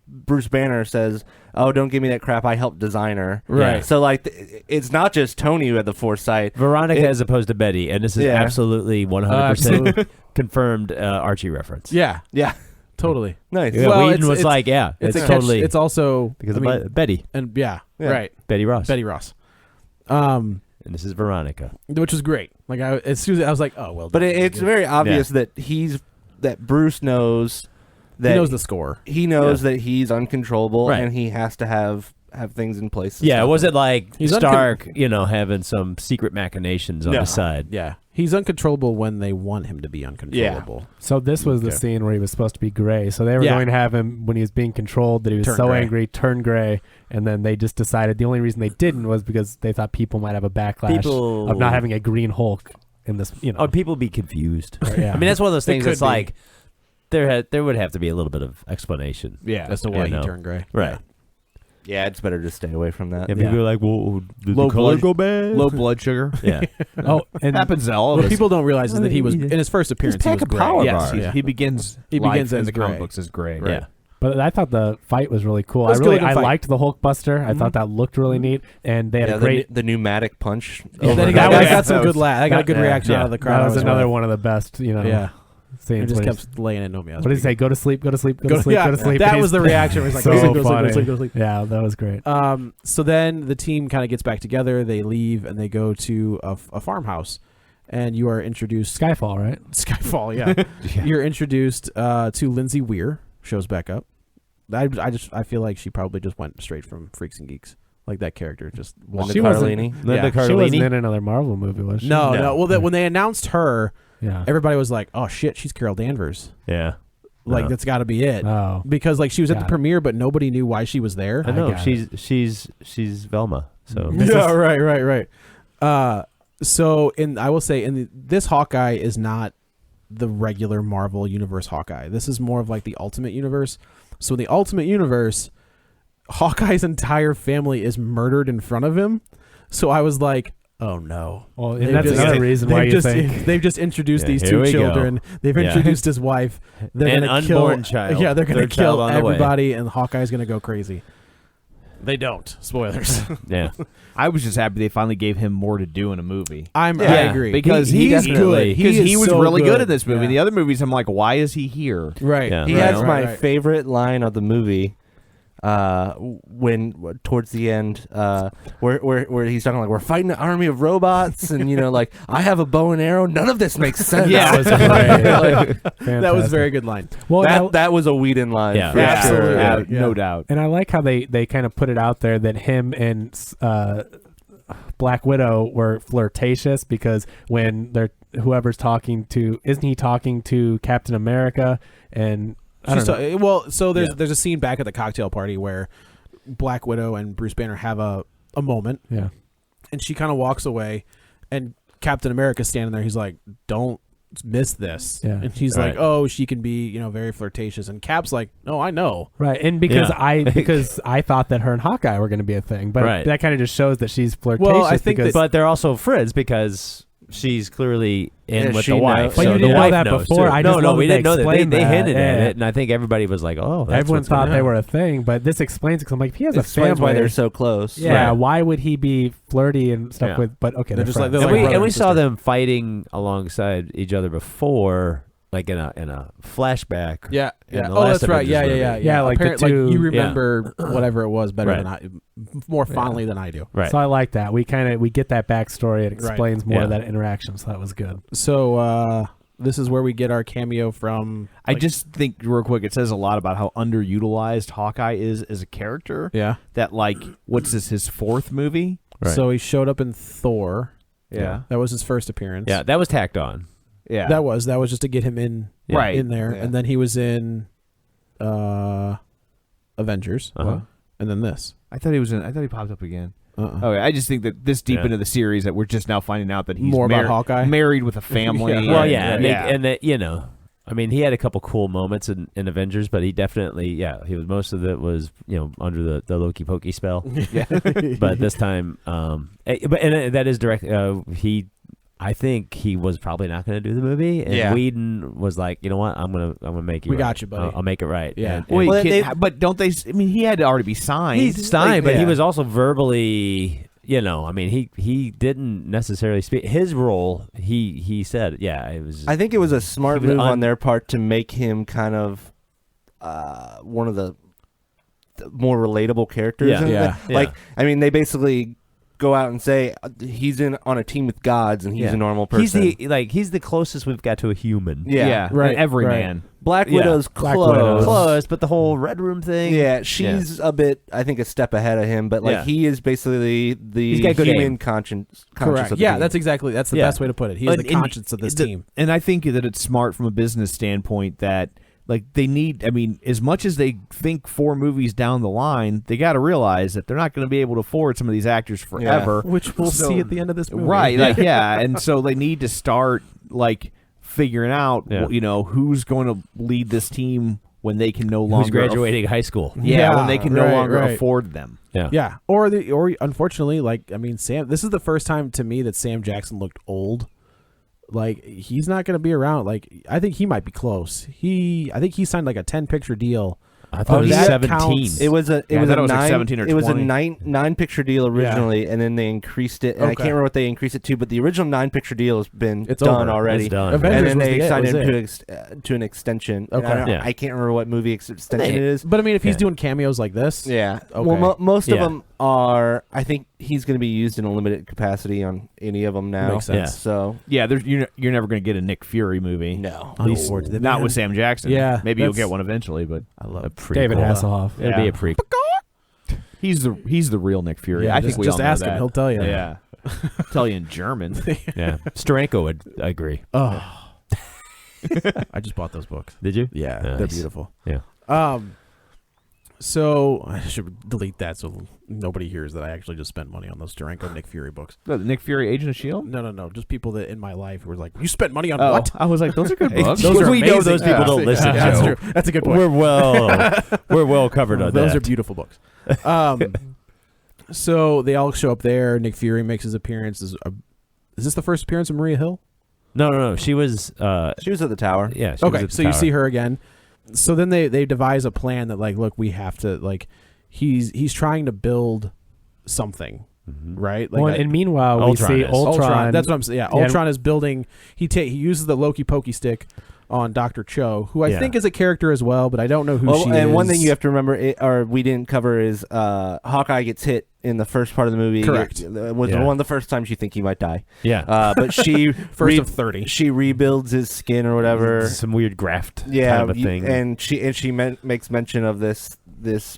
Bruce Banner says, "Oh, don't give me that crap. I helped design her." Right. So like, it's not just Tony who had the foresight. Veronica as opposed to Betty, and this is absolutely 100% confirmed Archie reference. Yeah. Yeah. Totally. Nice. Yeah, Well, Whedon was like, yeah, it's a totally It's also because I mean, of Betty. and Yeah. right. Betty Ross. Betty Ross. And this is Veronica. Which was great. Like as soon as I was like, oh well. But done. it's very obvious that Bruce knows that he knows the score. He knows that he's uncontrollable, Right. and he has to have things in place. Yeah, it wasn't like He's Stark, having some secret machinations on No. the side. Yeah. He's uncontrollable when they want him to be uncontrollable. So this was the scene where he was supposed to be gray. So they were going to have him, when he was being controlled, that he was Turn so gray. angry, turn gray, and then they just decided the only reason they didn't was because they thought people might have a backlash of not having a green Hulk in this. Oh, people be confused. Yeah. I mean, that's one of those things. could It's be. like there would have to be a little bit of explanation. Yeah. As to why You know. he turned gray. Right. Yeah, it's better to stay away from that. And people are like, "Well, did Low the color blood- go bad?" Low blood sugar. Yeah. Oh, and Happens to all of What us. people don't realize is that he was in his first appearance. He pack was of gray. power Yes, bars. he begins. He life begins in as the comic gray. books as gray. Yeah. But I thought the fight was really cool. It was a good I fight. liked the Hulkbuster. I thought that looked really neat, and they had a great. the pneumatic punch. Yeah, over then he the- got, That I was- got some that good was- laugh. I got a good yeah, reaction yeah. out of the crowd. That was as another well. one of the best. Yeah. Scenes He just when he's- kept laying into me. What did he say? Go to sleep. Go to sleep. Go to sleep. yeah, Go to sleep. that And was he's- the reaction. It was like, so go to sleep, go to sleep, funny. go to sleep, go to sleep. Yeah, that was great. So then the team kind of gets back together. They leave and they go to a farmhouse, and you are introduced. Skyfall, right? Skyfall, yeah. You're introduced to Lindsay Weir. Shows back up. I feel like she probably just went straight from Freaks and Geeks. Like that character just. Linda She wasn't- Cardellini. Linda Yeah. She wasn't Cardellini. in another Marvel movie, was she? No. Well, when they announced her, Yeah. everybody was like, "Oh shit, she's Carol Danvers." Yeah. Like No. that's got to be it. Oh. Because like she was at the Got it. premiere, but nobody knew why she was there. I know got she's Velma. So Yeah, right. So I will say this Hawkeye is not the regular Marvel Universe Hawkeye. This is more of like the Ultimate Universe. So in the Ultimate Universe, Hawkeye's entire family is murdered in front of him. So I was like, oh no. Well, They've and that's just- another reason why they've you just, think. they've just introduced Yeah, these here two we go. children. They've Yeah. introduced his wife. They're An gonna kill, unborn child. Yeah, they're gonna Third kill child on the way. everybody, and Hawkeye's gonna go crazy. They don't. Spoilers. yeah. I was just happy they finally gave him more to do in a movie. I Yeah, agree because He he's definitely- good. Because is he was so really good good. in this movie. Yeah. The other movies, I'm like, why is he here? Right. Yeah. He Right, has my right. favorite line of the movie. When towards the end, where he's talking like we're fighting an army of robots, and like I have a bow and arrow. None of this makes sense. That was great. That was a Fantastic. very good line. Well, and I- that was a Whedon line. Yeah. for Yeah, sure. absolutely. No doubt. And I like how they kind of put it out there that him and Black Widow were flirtatious because when they're whoever's talking to, isn't he talking to Captain America? And I don't know. So there's a scene back at the cocktail party where Black Widow and Bruce Banner have a moment, Yeah. and she kind of walks away, and Captain America's standing there. He's like, "Don't miss this," Yeah. and she's Right. like, "Oh, she can be very flirtatious," and Cap's like, "No, I know." Right, and because Yeah. I thought that her and Hawkeye were going to be a thing, but Right. that kind of just shows that she's flirtatious. Well, I think because, But they're also friends because she's clearly in Yeah, with she the wife. knows. But so you the didn't know wife that knows, before. too. I no, just no, love we that didn't know that. They explained that. hinted at Yeah. it, and I think everybody was like, "Oh, that's everyone what's thought going they on. were a thing, but this explains it because I'm like, if he has It a explains family, why they're so close. yeah, Right. why would he be flirty and stuff Yeah. with? But okay, They're they're just like- friends. they're And like brother we and saw sister. them fighting alongside each other before, like in a flashback. Yeah, in yeah. the Oh, last that's right. Avengers Yeah, movie. Yeah, like the Apparently, two- you remember whatever it was better Right. than more fondly than I do. Right. So I like that. We get that backstory. It explains more of Yeah. that interaction. So that was good. So this is where we get our cameo from. I just think real quick, it says a lot about how underutilized Hawkeye is as a character. Yeah. That what's this? His fourth movie? Right. So he showed up in Thor. Yeah. That was his first appearance. Yeah, that was tacked on. Yeah. That was just to get him in Right. in there, Yeah. and then he was in Avengers, Uh-huh. and then this. I thought he popped up again. Uh-uh. Okay, I just think that this deep Yeah. into the series that we're just now finding out that he's More about Hawkeye? married with a family. Yeah. Well, and- yeah, and, yeah. and that I mean, he had a couple cool moments in Avengers, but he definitely, he was most of it was under the Loki Pokey spell. Yeah. But this time, that is direct. He I think he was probably not going to do the movie, and Yeah. Whedon was like, you know what, I'm gonna make you. We right. got you, buddy. I'll make it right. Yeah. And Wait, Well, but don't they? I mean, he had to already be signed. he's signed, but he yeah. was also verbally. I mean, he didn't necessarily speak. His role, he said, yeah, it was. I think it was a smart He was move un- on their part to make him kind of one of the more relatable characters. Yeah. in Yeah. it. Like, I mean, they basically go out and say he's on a team with gods and he's a normal person. He's the closest we've got to a human. Yeah. Right, an every right. man. Black Yeah. Widow's Black close. Widow. Close, but the whole Red Room thing. Yeah, she's a bit, I think, a step ahead of him, but like Yeah. he is basically the He's got good human aim. conscience Correct. of the Yeah, team. that's the Yeah. best way to put it. He is the And- conscience of this the- team. And I think that it's smart from a business standpoint that like they need. I mean, as much as they think 4 movies down the line, they got to realize that they're not going to be able to afford some of these actors forever. Which we'll So- see at the end of this movie. Right, like and so they need to start like figuring out, Yeah. who's going to lead this team when they can no longer Who's graduating high school? when they can no right, longer right. afford them. Yeah. Yeah. Or unfortunately, like, I mean, this is the first time to me that Sam Jackson looked old. Like, he's not going to be around. Like, I think he might be close. I think he signed like a 10-picture deal. I thought it was that 17. counts. It was a Yeah, I it was thought a it was like nine 17 or it was a 20. nine picture deal originally, and then they increased it. And I Okay. can't remember what they increased it to, but the original 9-picture deal has been It's done over. already. It's done. Avengers And then was they the- signed was him it. to an extension. Okay. Yeah. I can't remember what movie extension it is. But I mean, if he's Yeah. doing cameos like this, Yeah. Okay. Well, most of Yeah. them are. I think he's going to be used in a limited capacity on any of them now. Makes sense. Yeah. So Yeah, you're never going to get a Nick Fury movie. no. At least forward to the not man. with Sam Jackson. Yeah, maybe you'll that's- get one eventually, but I love A prequel. David Hasselhoff. It'll Yeah. be a prequel. he's the real Nick Fury. Yeah, I think we just all know ask him. that. He'll tell you. Yeah, tell you in German. Yeah. Steranko would agree. Oh. I just bought those books. Did you? Yeah, Nice. they're beautiful. Yeah. So I should delete that so nobody hears that I actually just spent money on those Durango Nick Fury books. The Nick Fury, Agent of Shield. No. Just people that in my life who were like, "You spent money on Oh, what?" I was like, those are good books. Those are we know amazing. those people don't listen, Yeah, that's Joe. true. That's a good point. We're well covered on Those that. are beautiful books. So they all show up there. Nick Fury makes his appearance. Is this the first appearance of Maria Hill? No. She was. She was at the tower. Yeah. She was Okay, at the so you tower. see her again. So then they devise a plan that like, look, we have to like, he's trying to build something, right? Like Well, and meanwhile, Ultron we see is. Ultron. That's what I'm saying. Yeah, Ultron is building. He uses the Loki pokey stick on Dr. Cho, who I Yeah. think is a character as well, but I don't know who she is. And one thing you have to remember, or we didn't cover, is Hawkeye gets hit in the first part of the movie. Correct. It was Yeah. one of the first times you think he might die. Yeah. But she First of 30. She rebuilds his skin or whatever. Some weird graft Yeah, kind of a thing. and she makes mention of this.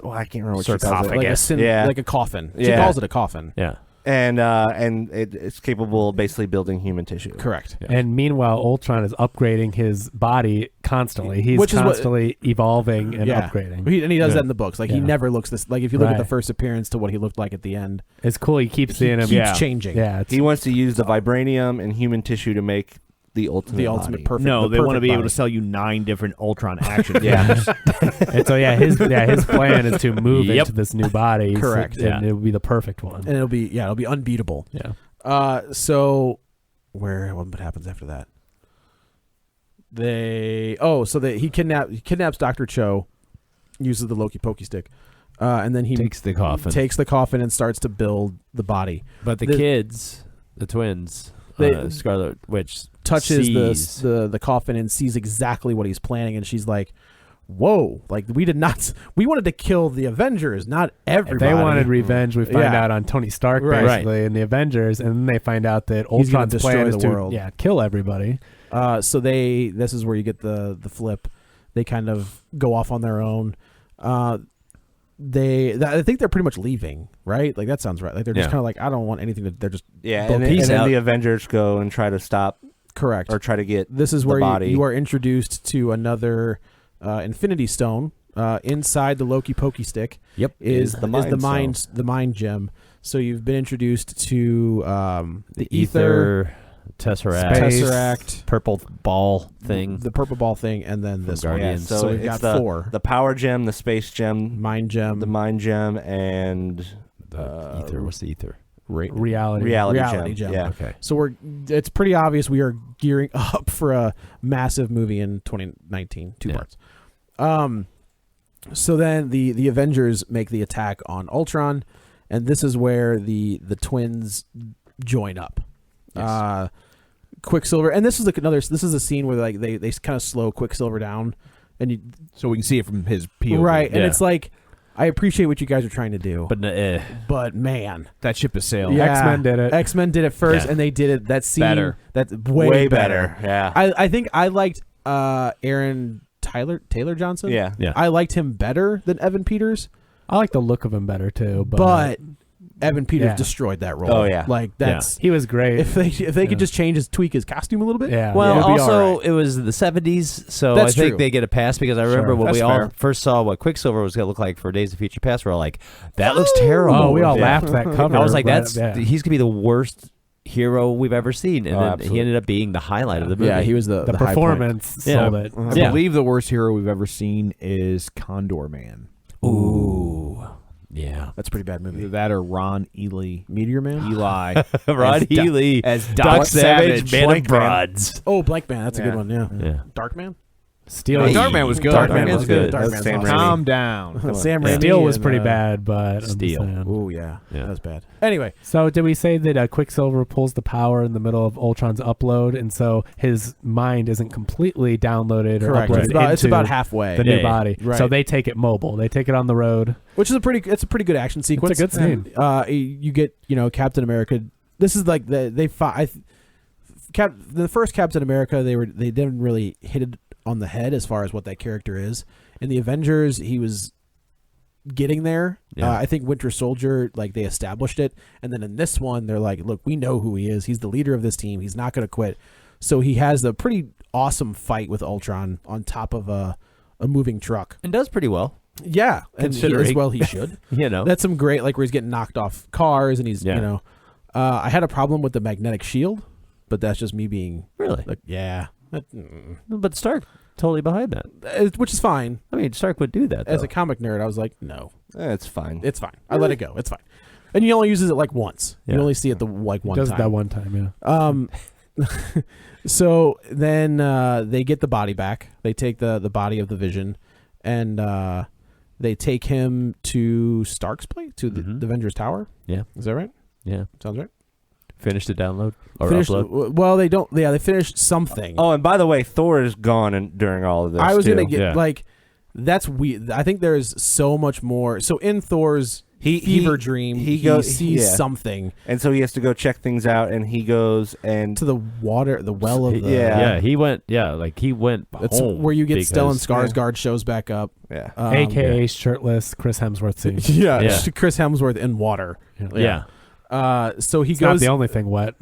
Oh, I can't remember what she calls it. Sarcophagus. like a coffin. She Yeah. calls it a coffin. yeah. And it's capable of basically building human tissue. Correct. And meanwhile, Ultron is upgrading his body constantly. He's Which is what- constantly evolving and upgrading. And he does Yeah. that in the books. Like he Yeah. never looks this. Like if you look at the Right. first appearance to what he looked like at the end, It's cool. He keeps seeing him. keeps changing. Yeah. It's, He wants to use the vibranium and human tissue to make the ultimate The ultimate body. perfect. No, the they want to perfect be able body. to sell you 9 different Ultron action Yeah. figures. and so his plan is to move Yep. into this new body. Correct. And it will be the perfect one. and it'll be unbeatable. Yeah. So what happens after that? He kidnaps Dr. Cho, uses the Loki pokey stick, and then he Takes the coffin. takes the coffin and starts to build the body. But the kids, the twins, Scarlet Witch Touches sees, the coffin and sees exactly what he's planning, and she's like, "Whoa! Like we wanted to kill the Avengers, not everybody. They wanted revenge. We find Yeah. out on Tony Stark Right. basically in the Avengers, and then they find out that He's gonna Ultron's plan destroy is the to world. kill everybody. So this is where you get the flip. They kind of go off on their own. I think they're pretty much leaving, right? Like that sounds right. Like they're just Yeah. kind of like, I don't want anything to. They're just Yeah, Well, and then, peace out. the Avengers go and try to stop correct. or try to get This is the where body. you are introduced to another Infinity Stone. Inside the Loki pokey stick Yep. is the the Mind mind gem. So you've been introduced to the ether, Tesseract, Tesseract, purple ball thing. the purple ball thing, and then this one. Guardians. so we've it's got the, 4. the power gem, the space gem, Mind gem. the mind gem, and The ether. What's the ether? reality. Reality gem. Yeah. Okay. So it's pretty obvious we are gearing up for a massive movie in 2019, two parts. So then the Avengers make the attack on Ultron, and this is where the twins join up. Yes. Quicksilver, and this is this is a scene where like they kind of slow Quicksilver down, and so we can see it from his POV. right, and Yeah. it's like I appreciate what you guys are trying to do, But man, That ship has sailed. yeah, X-Men did it. X-Men did it first, Yeah. and they did it that scene Better. That's way better. Yeah. I think I liked Aaron Taylor Johnson. Yeah. Yeah. I liked him better than Evan Peters, I like the look of him better too, but Evan Peters Yeah. destroyed that role. Oh, yeah. like that's he was great. if they could just tweak his costume a little bit. Yeah. Well, it'd be all also right. it was the 70s, so That's I think true. they get a pass because I remember when That's we all fair. first saw what Quicksilver was going to look like for Days of Future Past. We're all like, that looks terrible. Oh, we all Yeah. laughed at that cover. I was like, but, he's gonna be the worst hero we've ever seen, and Oh, then absolutely. he ended up being the highlight of the movie. yeah, he was the the high point. performance Yeah. sold it. I Yeah. believe the worst hero we've ever seen is Condor Man. Ooh, yeah. That's a pretty bad movie. That or Ron Ely. Meteor Man. Eli. Rod As Healy as Doc Doc Savage, Savage, Man of Blank Man. Broads. Oh, Blank Man. That's a Yeah. good one. Yeah. Yeah. Dark Man. Steel. Hey. Dark Man was good. Dark Man Man was good. Dark That's Man's Sam awesome. Raimi. Calm down. Sam Raimi. Steel was and, pretty bad, but I'm just Steel. saying. Oh yeah, Yeah. that was bad. Anyway, So did we say that Quicksilver pulls the power in the middle of Ultron's upload, and so his mind isn't completely downloaded or correct. uploaded It's into about halfway, the Yeah, new yeah. body. Right. So they take it mobile. They take it on the road. which is a pretty good action sequence. It's a good scene. You get Captain America. This is like the first Captain America. They didn't really hit it on the head as far as what that character is. In the Avengers, he was getting there. Yeah. I think Winter Soldier, like they established it, and then in this one, they're like, look, we know who he is. He's the leader of this team. He's not going to quit. So he has a pretty awesome fight with Ultron on top of a moving truck. And does pretty well, Yeah, and Considering. as well he should. you know. That's some great, like where he's getting knocked off cars, and he's Yeah. I had a problem with the magnetic shield, but that's just me being Really? like, yeah, But Stark totally behind that. which is fine. I mean, Stark would do that, As though. a comic nerd, I was like, no, It's fine. it's fine. I let it go. It's fine. And he only uses it like once. Yeah. You only see it one Does time. that one time, yeah. So then they get the body back. They take the body of the Vision, and they take him to Stark's place, to the Avengers Tower. Yeah. Is that right? Yeah. Sounds right. Finish the download or Finished, upload. well, they don't. Yeah, they finished something. Oh, and by the way, Thor is gone during all of this. I was too. gonna get Yeah. like that's weird. I think there's so much more. So in Thor's fever dream, he sees yeah. something and so he has to go check things out, and he goes and to the water, the well of the Yeah. He went. Yeah, like he went That's home where you get because- Stellan Skarsgård shows back up, yeah. AKA shirtless Chris Hemsworth scene. yeah, Yeah. Chris Hemsworth in water. Yeah. So he It's not goes. the only thing wet.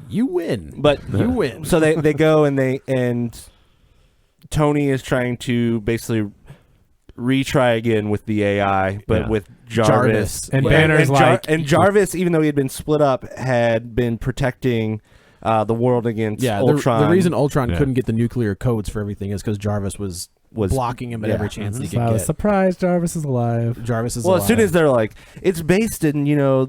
You win, But you win. So they go and Tony is trying to basically retry again with the AI, but Yeah. with Jarvis. And Yeah. Banner's like, and Jarvis, even though he had been split up, had been protecting the world against Yeah, Ultron. the reason Ultron Yeah. couldn't get the nuclear codes for everything is because Jarvis was blocking him at yeah. every chance he so I could was get. surprised Jarvis is alive. Jarvis is Well, alive. as soon as they're like, it's based in,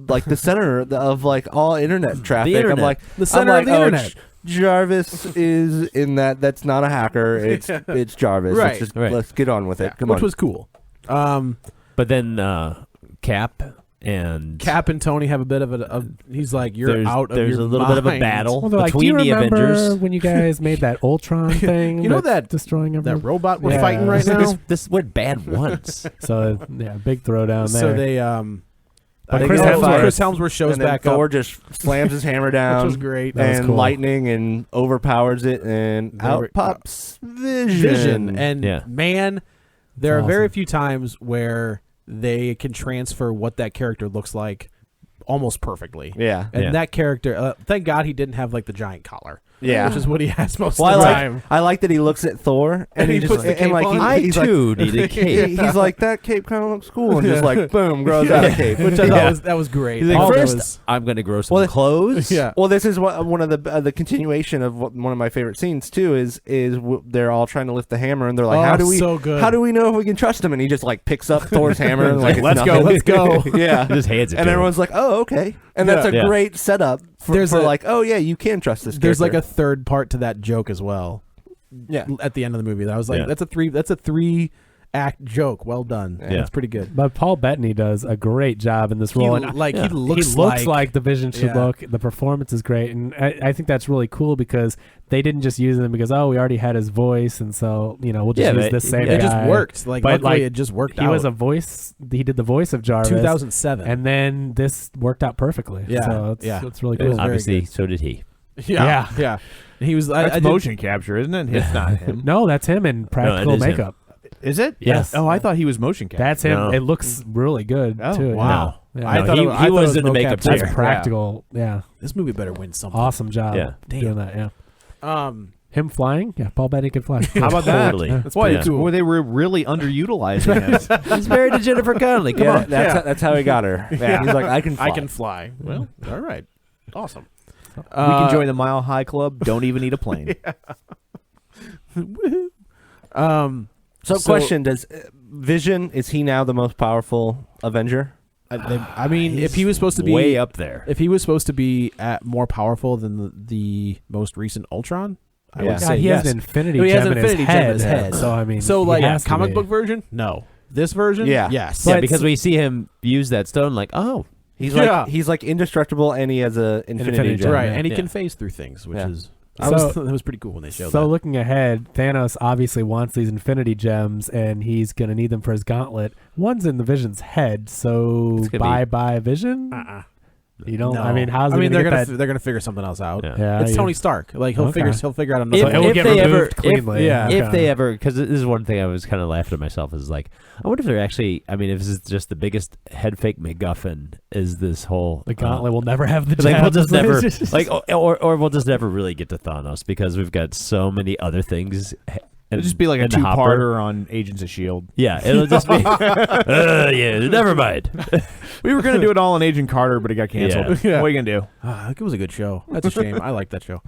like the center of like all internet traffic. internet. I'm like, The center I'm of the like, internet. Jarvis is in that. That's not a hacker. It's Jarvis. Right. Let's just Right. let's get on with it. Come which on. was cool. But then Cap and Cap and Tony have a bit of he's like, you're there's, out of there's your a little bit of a mind. battle Well, they're like, do between you the remember Avengers. when you guys made that Ultron thing? You know that's that- destroying everyone. That robot we're Yeah. fighting right now. This went bad once. So yeah, big throwdown there. So they But they Chris go- Hemsworth- Chris Hemsworth shows and then back Thor up, just slams his hammer down, which was great. That was and cool. lightning and overpowers it, and Very- out pops Vision. And Yeah. man, there That's are very awesome. few times where they can transfer what that character looks like almost perfectly. yeah, And Yeah. that character, thank God he didn't have like the giant collar. Yeah. which is what he has most Well, of the time. I like that he looks at Thor and he he just puts the and cape like on. I he's too like, need a cape. he's like that cape kind of looks cool and just like boom grows out a cape. Which I thought that was great. He's like, All first, those- I'm going to grow some Well, clothes. yeah. Well, this is one of the continuation of one of my favorite scenes too. Is they're all trying to lift the hammer and they're like, Oh, how do we so good. how do we know if we can trust him? And he just like picks up Thor's hammer and like, it's let's go, nothing. let's go. Yeah, Just hands it and to him. everyone's like, oh, okay, and that's a Yeah. great setup There's for a- like, oh yeah, you can trust this. There's like a character. third part to that joke as well. Yeah. At the end of the movie, I was like, Yeah. that's a three act joke. Well done. Yeah. That's pretty good. But Paul Bettany does a great job in this role. And He looks like the Vision should Yeah. look. The performance is great, and I think that's really cool because they didn't just use him because we already had his voice, and so we'll just use but this same It guy. just worked. Like, But, luckily, it just worked He out. was a voice. He did the voice of Jarvis. 2007. and then this worked out perfectly. Yeah, so yeah. it's really It was cool. very Obviously, good. so did he. yeah, yeah. He was. That's I did- motion capture, isn't it? It's not him. No, that's him in practical is him. makeup. Is it? Yes. Oh, I thought he was motion capture. That's him. No. It looks really good Oh, too. wow. Yeah. Yeah. I No, thought he- it, I he thought was it in the mocap makeup too. That's chair. practical. Yeah. This movie better win something. Awesome job Yeah. doing that. Yeah. Um, Him flying? Yeah, Paul Bettany can fly. How about that? Totally. That's why Yeah. were they were really underutilizing him. He's married to Jennifer Connelly. Come Yeah, on. that's how he got her. Yeah. He's like, I can fly. I can fly. Well, all right. Awesome. We can join the Mile High Club. Don't even need a plane. So, question: Does Vision, is he now the most powerful Avenger? I mean, if he was supposed to be way up there. if he was supposed to be more powerful than the most recent Ultron, I Yeah. would God, say he yes. has an infinity He has gem an in his infinity gem in head. his head. So I mean, So he like has to comic be. book version, no. This version, Yeah. yes. Yeah, But- because we see him use that stone like, oh, He's like indestructible, and he has a infinity infinity gem. gem. right, Yeah. and he Yeah. can phase through things, which Yeah. is So- that was pretty cool when they showed So that. looking ahead, Thanos obviously wants these infinity gems, and he's going to need them for his gauntlet. One's in the Vision's head, so It's gonna be- bye Vision. You don't. No. I mean, how's I he mean, gonna they're get gonna they're gonna figure something else out. Yeah. Yeah, It's you- Tony Stark. Like he'll Okay. figure out another. So it will if get they removed ever, cleanly. yeah. if they Okay. ever, because this is one thing I was kind of laughing at myself is like, I wonder if they're actually. I mean, if this is just the biggest head fake MacGuffin, is this whole The gauntlet will never have the like we'll gems. just never like or we'll just never really get to Thanos because we've got so many other things. It'll just be like a in the hopper. two-parter on Agents of S.H.I.E.L.D. Yeah, it'll just be. Yeah, never mind. We were going to do it all on Agent Carter, but it got canceled. Yeah. What are you going to do? It was a good show. That's a shame. I like that show.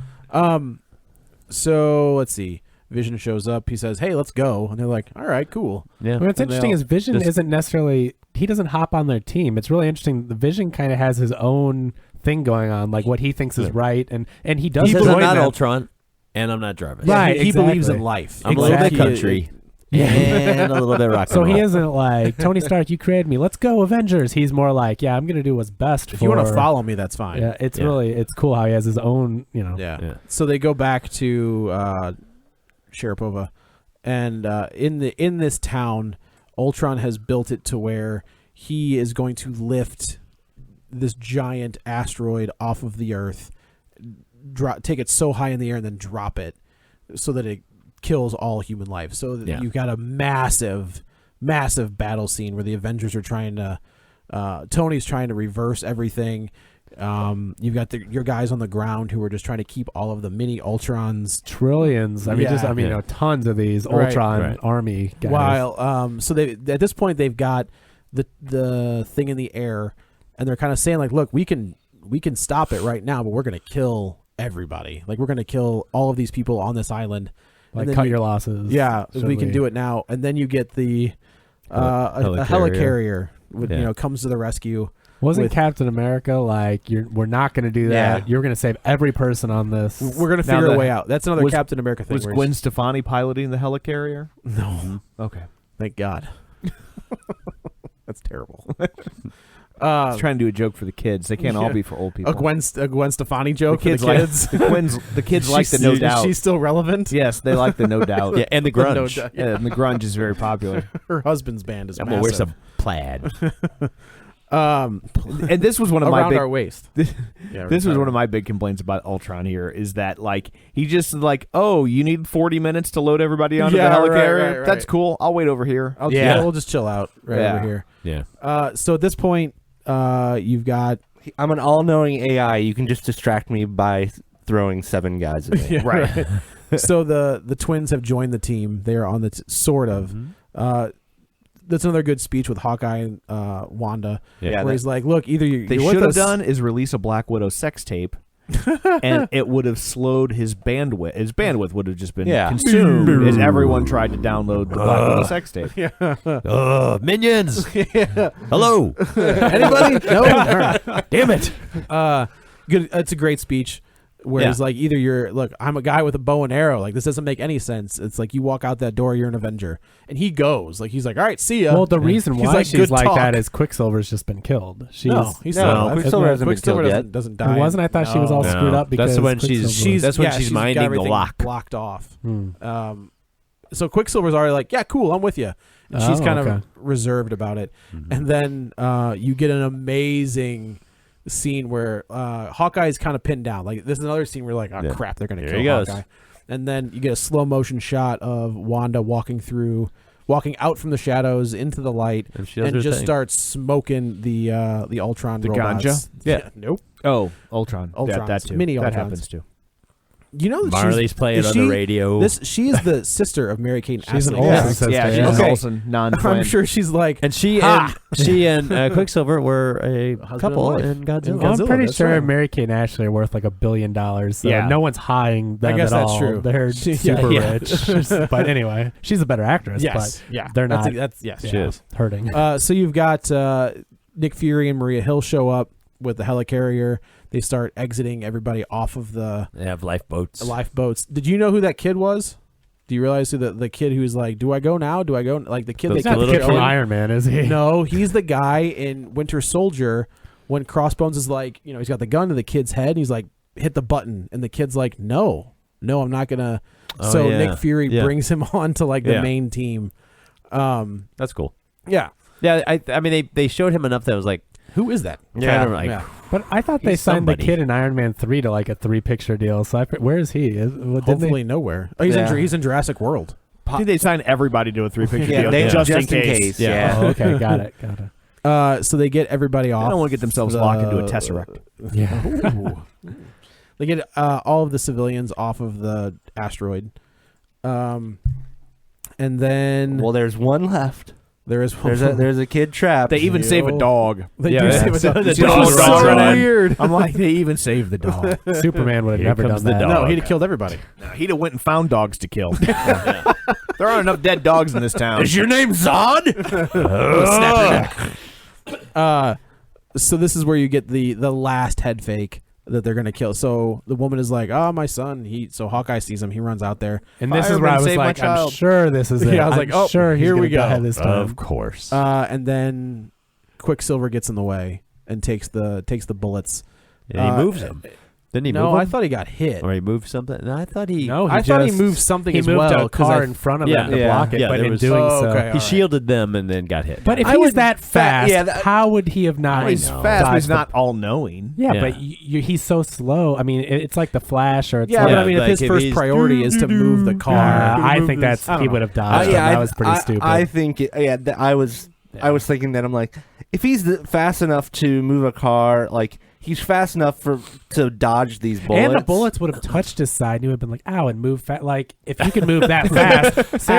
So let's see. Vision shows up. He says, "Hey, let's go," and they're like, "All right, cool." Yeah, What's And they interesting all is Vision just- isn't necessarily. He doesn't hop on their team. It's really interesting. The Vision kind of has his own thing going on, like what he thinks is right, and he does. he says join I'm not them. Ultron, and I'm not Jarvis. Right, he believes in exactly. life. I'm a little bit Exactly. country and a little bit rock and So he roll. isn't like Tony Stark. You created me. Let's go, Avengers. He's more like, yeah, I'm gonna do what's best. If you want to follow me, that's fine. yeah, it's Yeah. really it's cool how he has his own. Yeah. Yeah. So they go back to Sharapova, and in this town, Ultron has built it to where he is going to lift this giant asteroid off of the Earth, take it so high in the air, and then drop it so that it kills all human life. So that Yeah. you've got a massive battle scene where the Avengers are trying to. Tony's trying to reverse everything. You've got your guys on the ground who are just trying to keep all of the mini Ultrons. Trillions. I mean, Yeah. tons of these Right. Ultron Right. army guys. While so they at this point they've got the thing in the air, and they're kind of saying like, look, we can stop it right now, but we're gonna kill everybody. Like we're gonna kill all of these people on this island. like and then cut you- your losses. Yeah, we can Certainly. do it now. And then you get the a Helicarrier. helicarrier with, Yeah. comes to the rescue. Wasn't with- Captain America like, we're not going to do that? Yeah. You're going to save every person on this. We're gonna Now figure a the- way out. That's another was- Captain America thing. Was where Gwen he's- Stefani piloting the helicarrier? No, Okay. thank God. That's terrible. I was trying to do a joke for the kids. They can't all be for old people. A Gwen Stefani joke the kids for the kids. the kids like the no doubt. She's still relevant. Yes, they like the no doubt. Yeah, and the No grunge. doubt. Yeah, and the grunge is very popular. Her husband's band is I'm gonna wear massive. some plaid. And this was one of my around big our waist. This, Yeah, this was sorry. one of my big complaints about Ultron here is that like he just like, oh, you need 40 minutes to load everybody onto Yeah, the helicarrier. right. That's cool. I'll wait over here. Yeah, we'll just chill out right Yeah. over here. Yeah. So at this point, you've got I'm an all-knowing AI. You can just distract me by throwing 7 guys at me. Right. So the twins have joined the team. They are on the sort of. That's another good speech with Hawkeye and Wanda, where he's like, "Look, either you're They with should have us- done is release a Black Widow sex tape, and it would have slowed his bandwidth. His bandwidth would have just been consumed as everyone tried to download the Black Widow sex tape. Minions. Hello. Anybody? No. Damn it. Good. It's a great speech. Where Yeah. he's like, either look, I'm a guy with a bow and arrow. Like, this doesn't make any sense. It's like you walk out that door, you're an Avenger. And he goes. Like, he's like, all right, see ya. Well, the reason He's why like, she's "Good like talk." that is Quicksilver's just been killed. She's He's No, still alive. Quicksilver hasn't been Quicksilver killed doesn't, doesn't die. It wasn't. I thought she was all No. screwed up because That's when Quicksilver- that's when she's got minding the everything lock. blocked off. So Quicksilver's already like, yeah, cool, I'm with you. And she's Oh, kind okay. of reserved about it. And then you get an amazing scene where Hawkeye's kind of pinned down. Like, this is another scene where you're like, oh crap, they're gonna Here kill he goes. Hawkeye. And then you get a slow motion shot of Wanda walking out from the shadows into the light, And she does her just thing. starts smoking the Ultron The robots. ganja? Yeah. Nope. Oh, Ultron. Ultrons. That too. Mini That Ultrons. happens too. You know that Marley's playing on the radio. She is the sister of Mary Kate. She's an Ashley. Olsen sister. Yeah, she's yeah. an Olsen non-twin. I'm sure she's like, And she and Quicksilver were a couple wife. in Godzilla. In Well, I'm Godzilla, pretty that's sure right. Mary Kate and Ashley are worth like $1 billion. So Yeah. no one's hiding them I guess at that's all. true. They're She- super yeah. rich. But anyway, she's a better actress. yes, but yeah, they're not. That's yes. She is. hurting. So you've got Nick Fury and Maria Hill show up with the helicarrier. They start exiting everybody off of the They have lifeboats. lifeboats. Did you know who that kid was? Do you realize who the kid who's like, do I go now? Do I go? Like the kid He's they He's not the little kid from kid. Iron Man, is he? No, he's the guy in Winter Soldier when Crossbones is like, he's got the gun to the kid's head. And he's like, hit the button, and the kid's like, no, I'm not gonna. Oh, So yeah. Nick Fury Yeah. brings him on to like the Yeah. main team. That's cool. Yeah. Yeah, I mean they showed him enough that was like Who is that? kind of like Yeah. But I thought they He's signed somebody. the kid in Iron Man 3 to like a 3-picture deal. So where is he? Hopefully nowhere. Oh, he's in Jurassic World. I think they sign everybody to a 3-picture Yeah, deal they just in case. Yeah. Oh, okay, got it. So they get everybody off. They don't want to get themselves locked into a tesseract. Yeah. Ooh. They get all of the civilians off of the asteroid. And then Well, there's one left. there is one. There's a kid trapped. They even save a dog. They Yeah, do yeah. save a So dog. the Which dog was runs so right in. weird. I'm like, they even saved the dog. Superman would have Here never done comes the that. dog. No, he'd have killed everybody. No, he'd have went and found dogs to kill. There aren't enough dead dogs in this town. Is your name Zod? So this is where you get the last head fake that they're gonna kill. So the woman is like, "Oh, my son." So Hawkeye sees him. He runs out there. And this is where I Fireman, was save my like, I'm child. sure this is it. Yeah, I was like, oh, sure he's here we gonna go. die this time. Of course. And then Quicksilver gets in the way and takes the bullets. And he moves him. Didn't he No, move him? I thought he got hit. Or he moved something? No, I thought he... No, I thought he just- moved something he as moved well, a 'cause car I- in front of Yeah, him to yeah, block it, yeah, but there in was- doing Oh, so, okay. He shielded them and then got hit. but if I he was would- that fast, yeah, that- how would he have not? He's know. fast, but dodged he's the- not all-knowing. Yeah, Yeah. but he's so slow. I mean, it's like the Flash, or it's Yeah, like, but I mean, like if his if first he's- priority is to move the car, I think I that's don't he know. would have dodged. him. That was pretty stupid. I think I was thinking that I'm like, if he's fast enough to move a car, like he's fast enough to dodge these bullets. and the bullets would have touched his side, and he would have been like, "Ow!" and moved fast. Like if you can move that fast, seriously,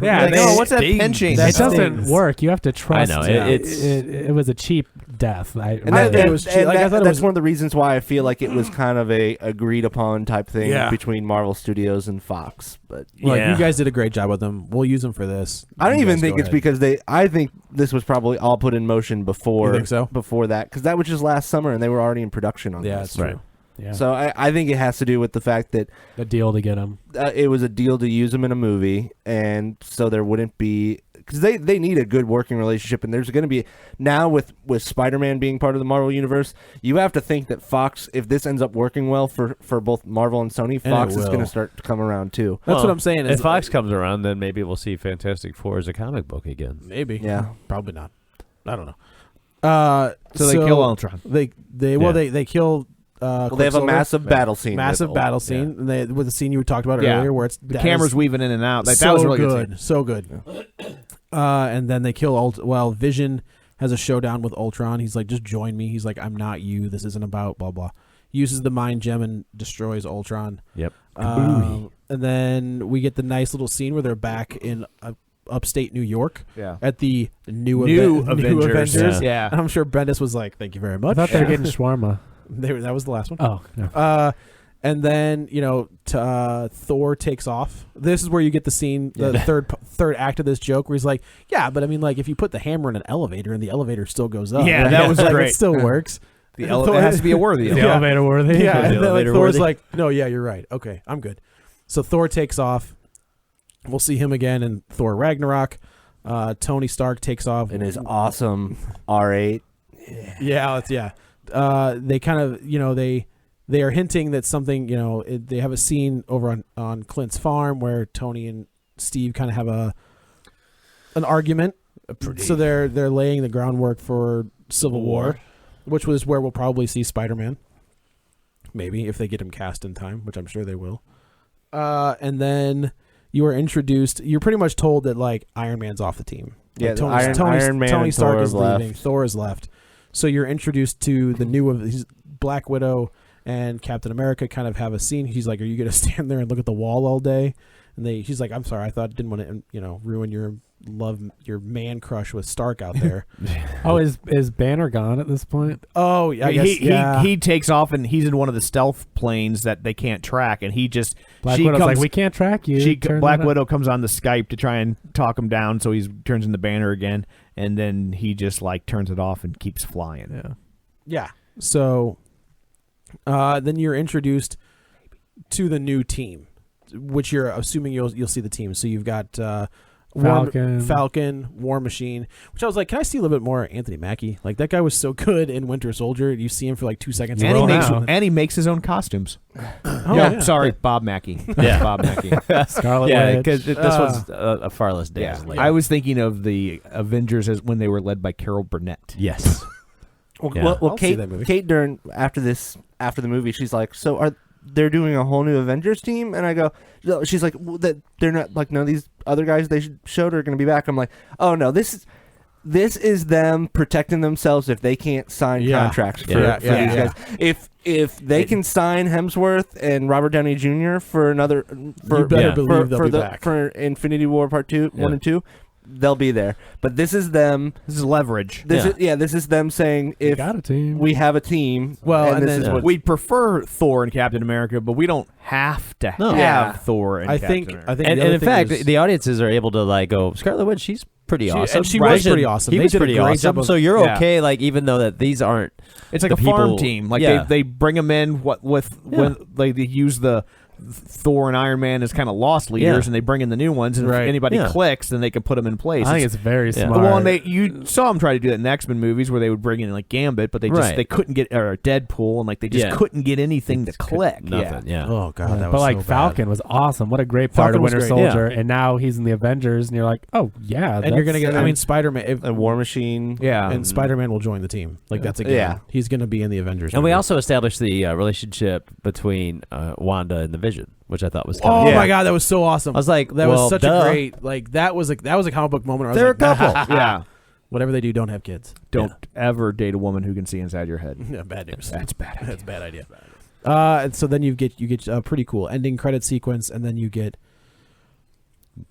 yeah. Like, they- oh, what's that stings. pinching? it doesn't stings. work. You have to trust. I know, it, it's- it was a cheap death. And I that, think it was cheap. and Like, I that- thought it that's was- one of the reasons why I feel like it was kind of a agreed upon type thing Yeah. between Marvel Studios and Fox. But like, Yeah. you guys did a great job with them. We'll use them for this. I don't You even guys think go it's ahead. because I think this was probably all put in motion before. You think so? Before that, because that was just last summer, and they were already in production on Yeah, this. that's true. Yeah, So I think it has to do with the fact that the deal to get him. it was a deal to use them in a movie, and so there wouldn't be, because they need a good working relationship, and there's going to be now with Spider-Man being part of the Marvel universe, you have to think that Fox, if this ends up working well for both Marvel and Sony, Fox is will. going to start to come around too. That's what I'm saying. If Is Fox comes around, then maybe we'll see Fantastic Four as a comic book again. maybe. Yeah. Probably not. I don't know. So they kill Ultron. They kill. Well, they have a massive battle scene. massive with- battle scene, and they, with the scene you talked about Yeah. earlier, where it's The camera's weaving in and out. Like, that was a really good. Scene. so good. And then they kill Vision has a showdown with Ultron. He's like, just join me. He's like, I'm not you. This isn't about blah blah. uses the mind gem and destroys Ultron. Yep. And then we get the nice little scene where they're back in upstate New York at the new Avengers. Yeah. And I'm sure Bendis was like, thank you very I much. thought they were getting shawarma. That was the last one. Oh, no. And then Thor takes off. This is where you get the scene, the third act of this joke, where he's like, "Yeah, but I mean, like, if you put the hammer in an elevator and the elevator still goes up, Yeah, right? that was Like, great. It still works. It has to be a worthy. Is the elevator worthy? Yeah, and then, like, elevator Thor's worthy? like, "No, yeah, you're right. Okay, I'm good." So Thor takes off. We'll see him again in Thor Ragnarok. Tony Stark takes off in his awesome R8. They kind of, they are hinting that something, they have a scene over on Clint's farm where Tony and Steve kind of have an argument. So they're laying the groundwork for Civil War, which was where we'll probably see Spider-Man. Maybe if they get him cast in time, which I'm sure they will. And then you are introduced. You're pretty much told that like Iron Man's off the team. Yeah, Like, Iron Man Tony and Stark Thor is left. leaving. Thor is left. So you're introduced to the new of these Black Widow and Captain America kind of have a scene. He's like, "Are you going to stand there and look at the wall all day?" And she's like, "I'm sorry, I thought I didn't want to, ruin your man crush with Stark out there." Oh, is Banner gone at this point? Oh, yeah, I guess, he takes off and he's in one of the stealth planes that they can't track, and he just Black Widow's like, "We can't track you." Black Widow comes on the Skype to try and talk him down, so he turns into Banner again, and then he just like turns it off and keeps flying. Yeah. So then you're introduced to the new team, which you're assuming you'll see the team. So you've got Falcon, War Machine, which I was like, can I see a little bit more Anthony Mackie? Like, that guy was so good in Winter Soldier. You see him for like 2 seconds. And he makes his own costumes. Sorry, Bob Mackie. Yeah. Bob Mackie. Scarlet Yeah, Witch. because this one's a far less days later. I was thinking of the Avengers as when they were led by Carol Burnett. Yes. Well, I'll see that movie. Kate during after the movie, she's like, "So they're doing a whole new Avengers team?" And I go, she's like, well, "That they're not like none of these other guys they showed are going to be back." I'm like, "Oh no, this is them protecting themselves if they can't sign contracts for these guys. If they can sign Hemsworth and Robert Downey Jr. for another You better believe they'll be back. for Infinity War Part 1 and 2." They'll be there, but this is them. This is leverage. This is them saying if got a team. we have a team. Well, and and this then is what We'd prefer Thor and Captain America, but we don't have to have Yeah. Thor and Captain America. I think And the other in thing fact, is- the audiences are able to like go, Scarlet Witch, she's pretty awesome. and she was pretty awesome. He They was did a pretty great awesome. job of- So you're Yeah. okay, like even though that these aren't. It's like the a farm people- team. Like yeah. they bring them in when they use the Thor and Iron Man as kind of lost leaders, and they bring in the new ones. And if anybody clicks, then they can put them in place. I think it's very smart. Well, and you saw them try to do that in the X-Men movies where they would bring in like Gambit, but they couldn't get or Deadpool, and like they just couldn't get anything to click. Nothing. Yeah. Oh god, that was but like so Falcon was awesome. What a great part Falcon of was Winter great. Soldier, and now he's in the Avengers, and you're like, oh yeah, And you're gonna that's- get. I mean, Spider-Man. a War Machine. And Spider-Man will join the team. Like that's a given. Yeah. He's gonna be in the Avengers. And we movie. also established the relationship between Wanda and the Vision, which I thought was kind Oh of my god, that was so awesome. I was like, that well, was such duh. a great like that was a comic book moment. Where I was They're like, a couple. Yeah. Whatever they do, don't have kids. Don't ever date a woman who can see inside your head. Yeah, bad news. That's bad. That's a bad idea. And so then you get a pretty cool ending credit sequence, and then you get.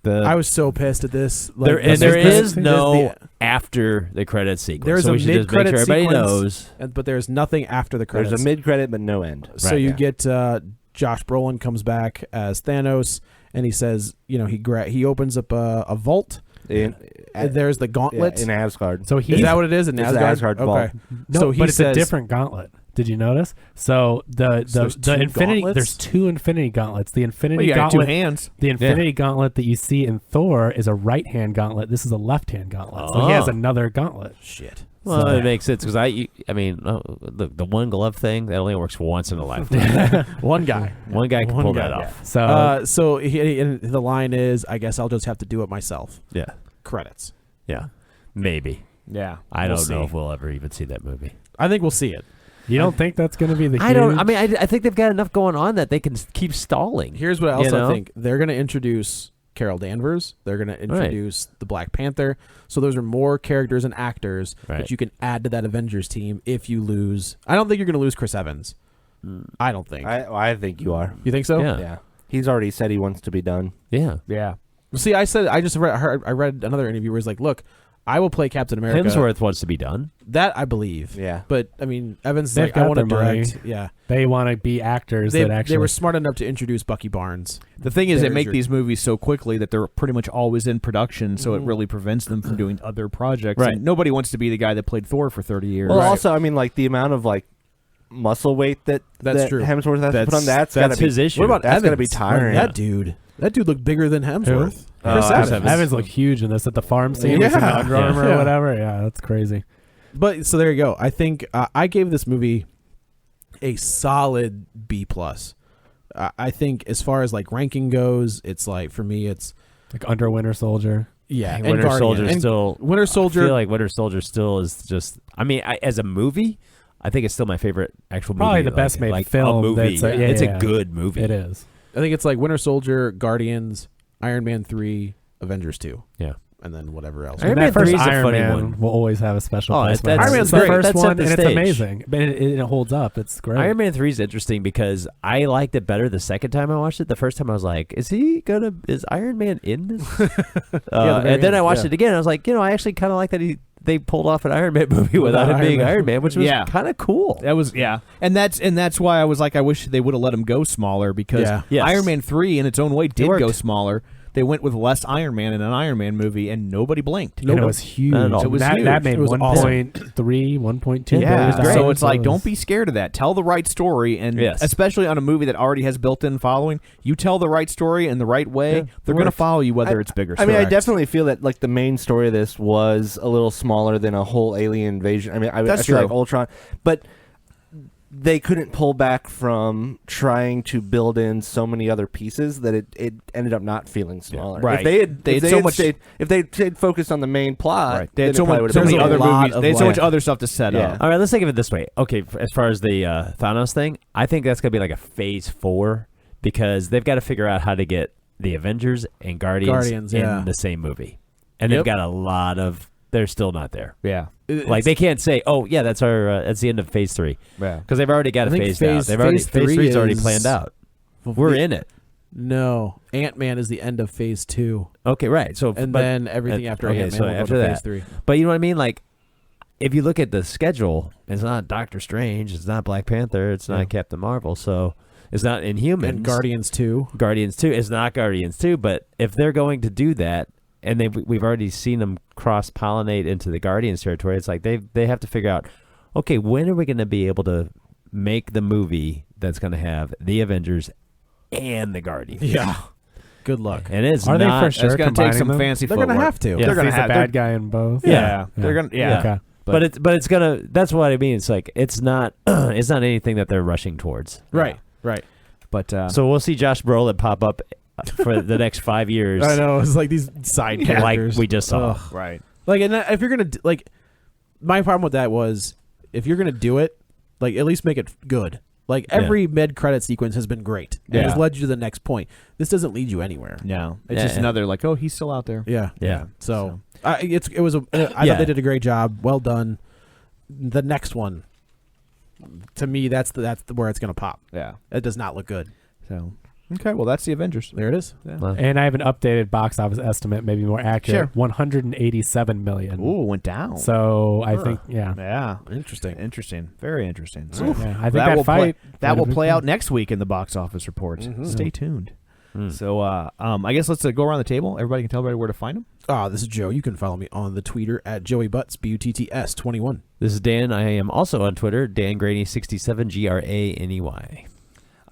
I was so pissed at this. Like, there is this- no the- after the credit sequence. There's so a we should just make mid-credit sure everybody sequence, knows. but there's nothing after the credits. There's a mid-credit but no end. So you get Josh Brolin comes back as Thanos, and he says, he opens up a vault. And there's the gauntlet in Asgard. So is that what it is in It's Asgard? the Asgard vault. Okay. No, so he but it's says, a different gauntlet. Did you notice? So there's the two Infinity gauntlets? there's two Infinity Gauntlets. The Infinity Well, you got Gauntlet, two hands. the Infinity Gauntlet that you see in Thor is a right hand gauntlet. This is a left hand gauntlet. So he has another gauntlet. Shit. Well, So- it makes sense because look, the one glove thing that only works once in a lifetime. One guy. One guy can One pull guy, that yeah. off. So and the line is, I guess I'll just have to do it myself. Yeah, Credits. yeah, maybe. Yeah. I We'll don't know see. if we'll ever even see that movie. I think we'll see it. you don't think that's going to be the? I don't. huge- I mean, I think they've got enough going on that they can keep stalling. Here's what else You know? I think. They're going to introduce Carol Danvers. They're going to introduce the Black Panther. So those are more characters and actors Right. that you can add to that Avengers team if you lose. I don't think you're going to lose Chris Evans. I don't think. I think you are. You think so? Yeah. Yeah. He's already said he wants to be done. Yeah. Yeah. See, I read another interview where he's like, look, I will play Captain America. Hemsworth wants to be done. That I believe. Yeah. But I mean, Evans is They've like, I got want to their money. direct. Yeah. They want to be actors that actually. They were smart enough to introduce Bucky Barnes. The thing is, they There's make your- these movies so quickly that they're pretty much always in production, so it really prevents them from doing other projects. Right. And nobody wants to be the guy that played Thor for 30 years. Well, also, I mean, like the amount of like muscle weight that true. Hemsworth has to put on. That's that's gotta be his issue. What about That's Evans? gotta be tiring. That dude looked bigger than Hemsworth. Who? Chris Evans. Evans looked huge in this at the farm scene. Yeah. He's in the Under Armour Yeah. or whatever. Yeah, that's crazy. But so there you go. I think I gave this movie a solid B plus. I think as far as like ranking goes, it's like for me, it's Like under Winter Soldier. yeah. and Winter Guardian. Soldier And still. Winter I Soldier. feel like Winter Soldier still is just. I mean, as a movie, I think it's still my favorite actual movie. Probably the best made like film A movie. that's yeah, it's yeah. a good movie. It is. I think it's like Winter Soldier, Guardians, Iron Man 3, Avengers 2, yeah. and then whatever else. Iron And Man that first 3 is a Iron funny Man one. will always have a special Oh, place. that's- in my Iron heart. Man's It's the great. first That set one, the and it's stage. amazing. But it holds up. It's great. Iron Man 3 is interesting because I liked it better the second time I watched it. The first time I was like, is Iron Man in this? the very And then I end, watched yeah. it again. I was like, I actually kind of like that they pulled off an Iron Man movie without him Iron being Man. Iron Man, which was Yeah. kind of cool. That was and that's why I was like, I wish they would have let him go smaller because Yeah. Yes. Iron Man 3 in its own way did worked. go smaller. They went with less Iron Man in an Iron Man movie, and nobody blinked. And it was huge. Not at all. It was that, huge. that made It was 1.3, 1.2 Yeah, billion dollars. so it's like, It don't was- be scared of that. Tell the right story, and Yes. especially on a movie that already has built-in following, you tell the right story in the right way, Yeah, they're going to worked. follow you whether it's big or I mean, I correct. definitely feel that like the main story of this was a little smaller than a whole alien invasion. I mean, I That's feel like true. Ultron, but they couldn't pull back from trying to build in so many other pieces that it ended up not feeling smaller. Right. If they had, They if had they so had much- stayed, if they stayed focused on the main plot, Right. They had then so, it probably much, would've so been many There's a other lot movies. of They had so much like- other stuff to set Yeah. up. All right, let's think of it this way. Okay, as far as the Thanos thing, I think that's going to be like a phase 4 because they've got to figure out how to get the Avengers and Guardians in yeah. the same movie. And Yep. they've got a lot of... They're still not there. Yeah. Like, they can't say, oh, yeah, that's the end of phase 3. Yeah. Because they've already got I it think phased out. phase- They've already phase phase 3 3 is already is- planned out. We're in it. No, Ant-Man is the end of Phase 2, Okay, right. So, and but- then everything after Ant-Man will after go to that. Phase 3. But you know what I mean? Like, if you look at the schedule, it's not Doctor Strange, it's not Black Panther, it's not Captain Marvel, so it's not Inhumans. And Guardians 2. Guardians 2. It's not Guardians 2, but if they're going to do that, and we've already seen them cross-pollinate into the Guardians territory, it's like they have to figure out, okay, when are we going to be able to make the movie that's going to have the Avengers and the Guardians? Yeah. Good luck. And it's Are they not, for sure It's going to take combining some them? fancy They're going to footwork. have to. Yeah. They're If going he's to a have bad guy in both. Yeah. They're going to Okay. But it's gonna. That's what I mean. It's like it's not it's not anything that they're rushing towards. Right. Right. But So we'll see Josh Brolin pop up for the next 5 years, I know. It's like these side like characters. we just saw. Ugh. right. Like, and if you're gonna like, my problem with that was if you're gonna do it, like at least make it good. Like every mid credit sequence has been great. It Yeah. has led you to the next point. This doesn't lead you anywhere. No. It's Yeah, just yeah. another like, oh, he's still out there. Yeah. Yeah. So I thought Yeah. they did a great job. Well done. The next one, to me, that's where it's gonna pop. Yeah. It does not look good. So okay, well that's the Avengers. There it is. Well, And I have an updated box office estimate, maybe more accurate. Sure. 187 million. Ooh, went down. So I think, yeah. yeah. Interesting. Interesting. Very interesting. So Yeah, I think that will fight that will would've play been out next week in the box office reports. Stay tuned. Mm. So I guess let's go around the table. Everybody can tell everybody where to find them. This is Joe. You can follow me on the Twitter at JoeyButts, BUTTS21. this is Dan. I am also on Twitter, Dan Graney 67 GRANEY.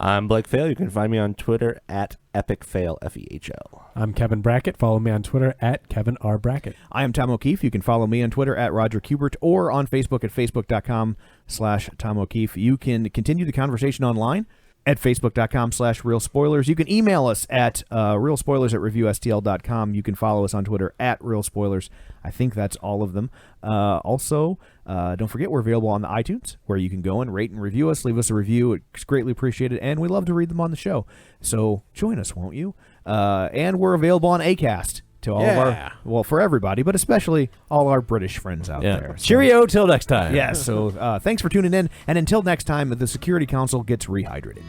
I'm Blake Fail. You can find me on Twitter at EpicFail, FEHL. I'm Kevin Brackett. Follow me on Twitter at Kevin R. Brackett. I am Tom O'Keefe. You can follow me on Twitter at Roger Kubert or on Facebook at facebook.com/Tom O'Keefe. You can continue the conversation online at facebook.com/Real Spoilers. You can email us at realspoilers@reviewstl.com. You can follow us on Twitter at Real Spoilers. I think that's all of them. Also, don't forget we're available on the iTunes where you can go and rate and review us. Leave us a review. It's greatly appreciated, and we love to read them on the show. So join us, won't you? And we're available on Acast. to all of our, well, for everybody, but especially all our British friends out there. So, Cheerio till next time. yeah, so thanks for tuning in, and until next time, the Security Council gets rehydrated.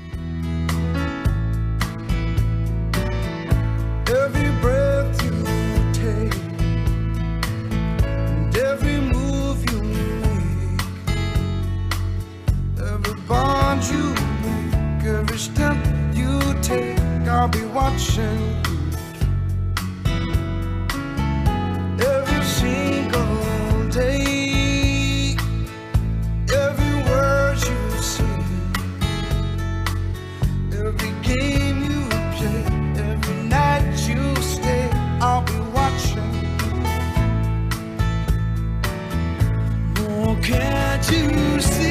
Every breath you take, and every move you make, every bond you make, every step you take, I'll be watching you. Every single day, every word you say, every game you play, every night you stay, I'll be watching. Oh, can't you see?